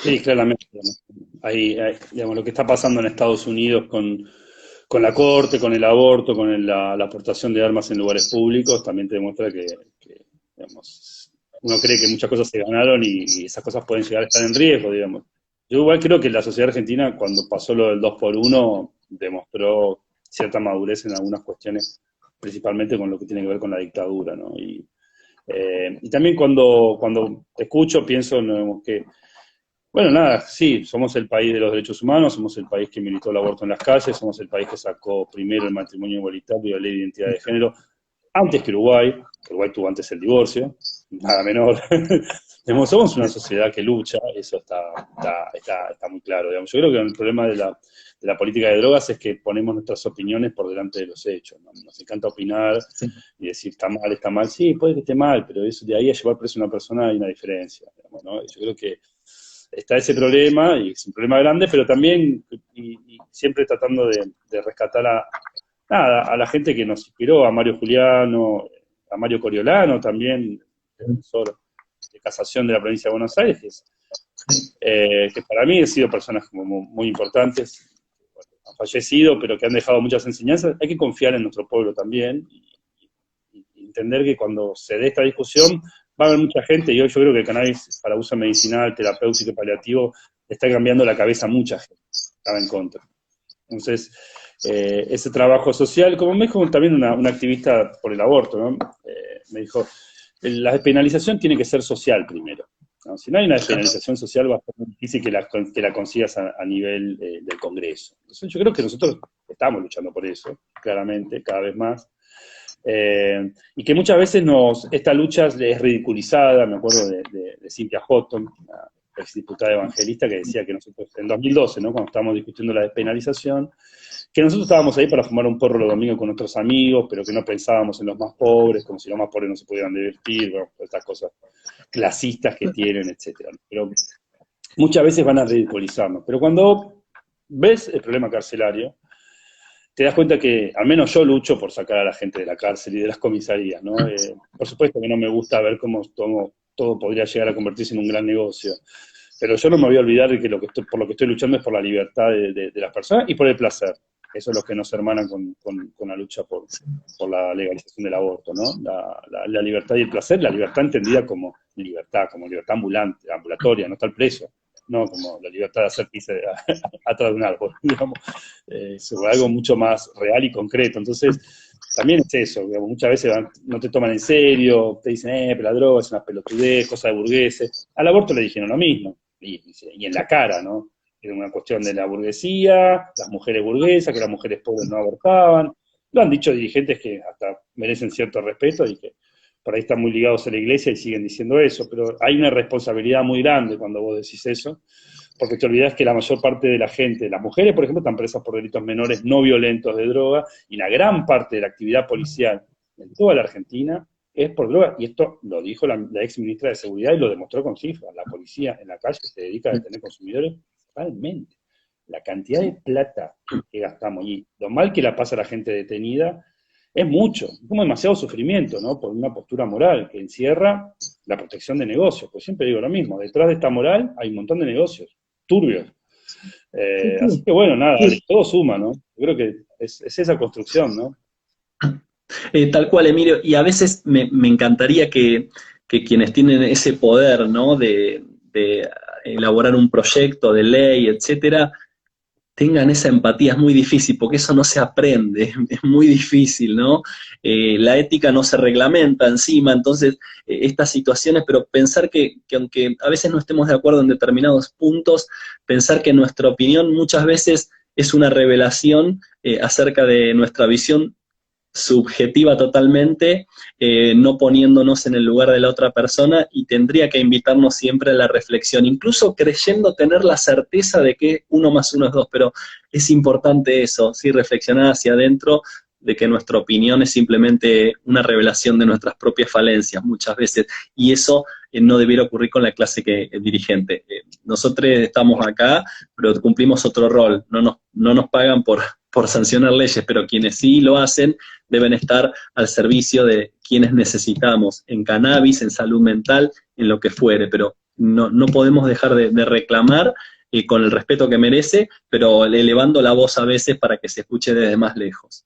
Sí, claramente. Digamos, lo que está pasando en Estados Unidos con la corte, con el aborto, con la aportación de armas en lugares públicos, también te demuestra digamos, uno cree que muchas cosas se ganaron y esas cosas pueden llegar a estar en riesgo, digamos. Yo igual creo que la sociedad argentina, cuando pasó lo del 2 por 1 demostró cierta madurez en algunas cuestiones, principalmente con lo que tiene que ver con la dictadura, ¿no? Y también cuando te escucho, pienso, ¿no?, que bueno, nada, sí, somos el país de los derechos humanos, somos el país que militó el aborto en las calles, somos el país que sacó primero el matrimonio igualitario y la ley de identidad de género, antes que Uruguay, que Uruguay tuvo antes el divorcio, nada menor. Somos una sociedad que lucha, eso está muy claro. Digamos. Yo creo que el problema de la política de drogas es que ponemos nuestras opiniones por delante de los hechos, ¿no? Nos encanta opinar y decir está mal, sí, puede que esté mal, pero eso de ahí a llevar preso a una persona hay una diferencia, digamos, ¿no? Yo creo que está ese problema, y es un problema grande, pero también, y siempre tratando de rescatar a la gente que nos inspiró, a Mario Juliano, a Mario Coriolano también, defensor de casación de la provincia de Buenos Aires, que para mí han sido personas como muy importantes, han fallecido, pero que han dejado muchas enseñanzas. Hay que confiar en nuestro pueblo también, y entender que cuando se dé esta discusión, va a haber mucha gente, y hoy yo creo que el cannabis para uso medicinal, terapéutico y paliativo está cambiando la cabeza a mucha gente, estaba en contra. Entonces, ese trabajo social, como me dijo también una activista por el aborto, ¿no? Me dijo, la despenalización tiene que ser social primero, ¿no? Si no hay una despenalización social, va a ser muy difícil que la consigas a nivel del Congreso. Entonces, yo creo que nosotros estamos luchando por eso, claramente, cada vez más. Y que muchas veces esta lucha es ridiculizada. Me acuerdo de Cynthia Houghton, una exdiputada evangelista, que decía que nosotros, en 2012, ¿no?, cuando estábamos discutiendo la despenalización, que nosotros estábamos ahí para fumar un porro los domingos con nuestros amigos, pero que no pensábamos en los más pobres, como si los más pobres no se pudieran divertir, bueno, estas cosas clasistas que tienen, etcétera. Pero muchas veces van a ridiculizarnos. Pero cuando ves el problema carcelario, te das cuenta que, al menos yo lucho por sacar a la gente de la cárcel y de las comisarías, ¿no? Por supuesto que no me gusta ver cómo todo podría llegar a convertirse en un gran negocio, pero yo no me voy a olvidar de que por lo que estoy luchando es por la libertad de las personas y por el placer. Eso es lo que nos hermana con la lucha por la legalización del aborto, ¿no? La libertad y el placer, la libertad entendida como libertad ambulatoria, no estar preso, no como la libertad de hacer pis atrás de un árbol, digamos, sobre algo mucho más real y concreto. Entonces, también es eso, digamos, muchas veces no te toman en serio, te dicen, pero la droga es una pelotudez, cosa de burgueses. Al aborto le dijeron lo mismo, y en la cara, ¿no? Era una cuestión de la burguesía, las mujeres burguesas, que las mujeres pobres no abortaban. Lo han dicho dirigentes que hasta merecen cierto respeto, por ahí están muy ligados a la iglesia y siguen diciendo eso, pero hay una responsabilidad muy grande cuando vos decís eso, porque te olvidás que la mayor parte de la gente, las mujeres, por ejemplo, están presas por delitos menores no violentos de droga, y la gran parte de la actividad policial en toda la Argentina es por droga, y esto lo dijo la ex ministra de Seguridad y lo demostró con cifras. La policía en la calle se dedica a detener consumidores principalmente. La cantidad de plata que gastamos y lo mal que la pasa la gente detenida es mucho, es como demasiado sufrimiento, ¿no? Por una postura moral que encierra la protección de negocios. Pues siempre digo lo mismo, detrás de esta moral hay un montón de negocios turbios. Así que bueno, nada, todo suma, ¿no? Yo creo que es esa construcción, ¿no? Tal cual, Emilio, y a veces me encantaría que quienes tienen ese poder, ¿no? De elaborar un proyecto de ley, etcétera, tengan esa empatía. Es muy difícil, porque eso no se aprende, es muy difícil, ¿no? La ética no se reglamenta encima, entonces estas situaciones, pero pensar que aunque a veces no estemos de acuerdo en determinados puntos, pensar que nuestra opinión muchas veces es una revelación acerca de nuestra visión subjetiva totalmente, no poniéndonos en el lugar de la otra persona, y tendría que invitarnos siempre a la reflexión, incluso creyendo tener la certeza de que 1 más 1 es 2, pero es importante eso, ¿sí? Reflexionar hacia adentro de que nuestra opinión es simplemente una revelación de nuestras propias falencias muchas veces, y eso no debiera ocurrir con la clase dirigente. Nosotros estamos acá, pero cumplimos otro rol, no nos pagan por sancionar leyes, pero quienes sí lo hacen deben estar al servicio de quienes necesitamos, en cannabis, en salud mental, en lo que fuere, pero no podemos dejar de reclamar con el respeto que merece, pero elevando la voz a veces para que se escuche desde más lejos.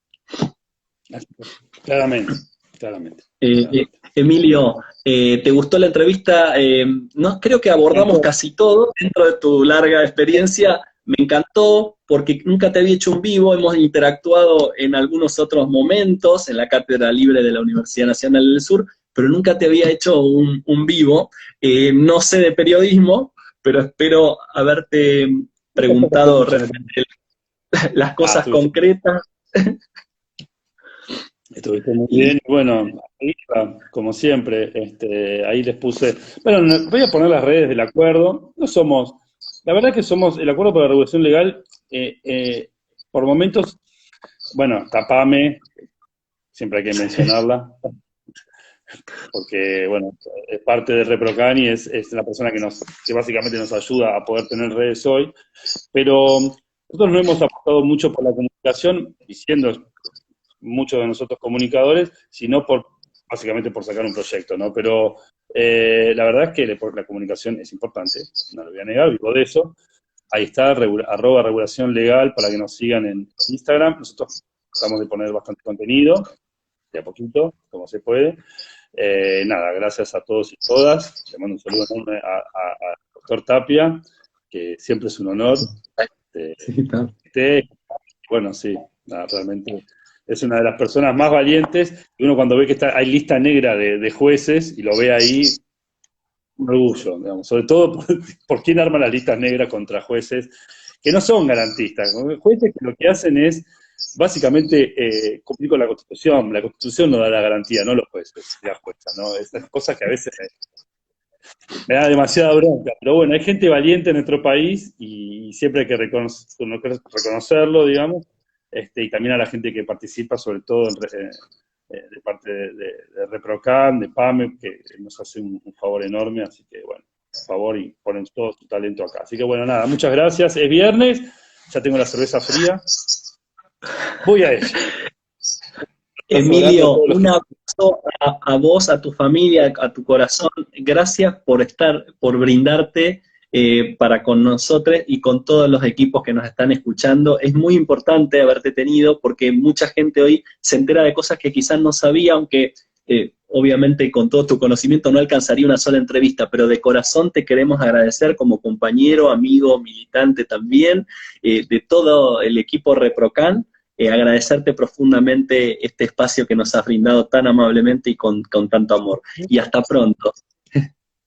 Claramente, claramente. Emilio, ¿te gustó la entrevista? No, creo que abordamos casi todo dentro de tu larga experiencia. Me encantó porque nunca te había hecho un vivo, hemos interactuado en algunos otros momentos en la Cátedra Libre de la Universidad Nacional del Sur, pero nunca te había hecho un vivo. No sé de periodismo, pero espero haberte preguntado realmente las cosas concretas. Estuviste muy bien, y bueno, ahí, como siempre, ahí les puse, bueno, voy a poner las redes del acuerdo, no somos, la verdad que somos, el acuerdo para la regulación legal, por momentos, bueno, Tapame, siempre hay que mencionarla, porque, bueno, es parte de ReproCan y es la persona que básicamente nos ayuda a poder tener redes hoy, pero nosotros no hemos apostado mucho por la comunicación, diciendo muchos de nosotros comunicadores, sino básicamente por sacar un proyecto, ¿no? Pero la verdad es que la comunicación es importante, no lo voy a negar, vivo de eso. Ahí está, @regulación legal, para que nos sigan en Instagram. Nosotros tratamos de poner bastante contenido, de a poquito, como se puede. Nada, gracias a todos y todas. Le mando un saludo enorme a doctor Tapia, que siempre es un honor. Bueno, sí, nada, realmente es una de las personas más valientes, y uno cuando ve que hay lista negra de jueces y lo ve ahí, un orgullo, digamos, sobre todo por quién arma las listas negras contra jueces que no son garantistas, jueces que lo que hacen es básicamente cumplir con la Constitución no da la garantía, no los jueces, las juezas, ¿no? Esas cosas que a veces me da demasiada bronca, pero bueno, hay gente valiente en nuestro país y siempre hay que reconocerlo, digamos. Y también a la gente que participa, sobre todo de parte de ReproCan, de PAME, que nos hace un favor enorme, así que bueno, por favor, y ponen todo su talento acá. Así que bueno, nada, muchas gracias. Es viernes, ya tengo la cerveza fría. Voy a ello. Emilio, un abrazo a vos, a tu familia, a tu corazón. Gracias por brindarte para con nosotros y con todos los equipos que nos están escuchando. Es muy importante haberte tenido porque mucha gente hoy se entera de cosas que quizás no sabía, aunque obviamente con todo tu conocimiento no alcanzaría una sola entrevista, pero de corazón te queremos agradecer como compañero, amigo, militante también, de todo el equipo ReproCan. Agradecerte profundamente este espacio que nos has brindado tan amablemente y con tanto amor. Y hasta pronto.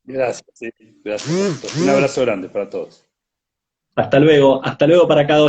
Gracias, sí, gracias. Un abrazo grande para todos. Hasta luego para cada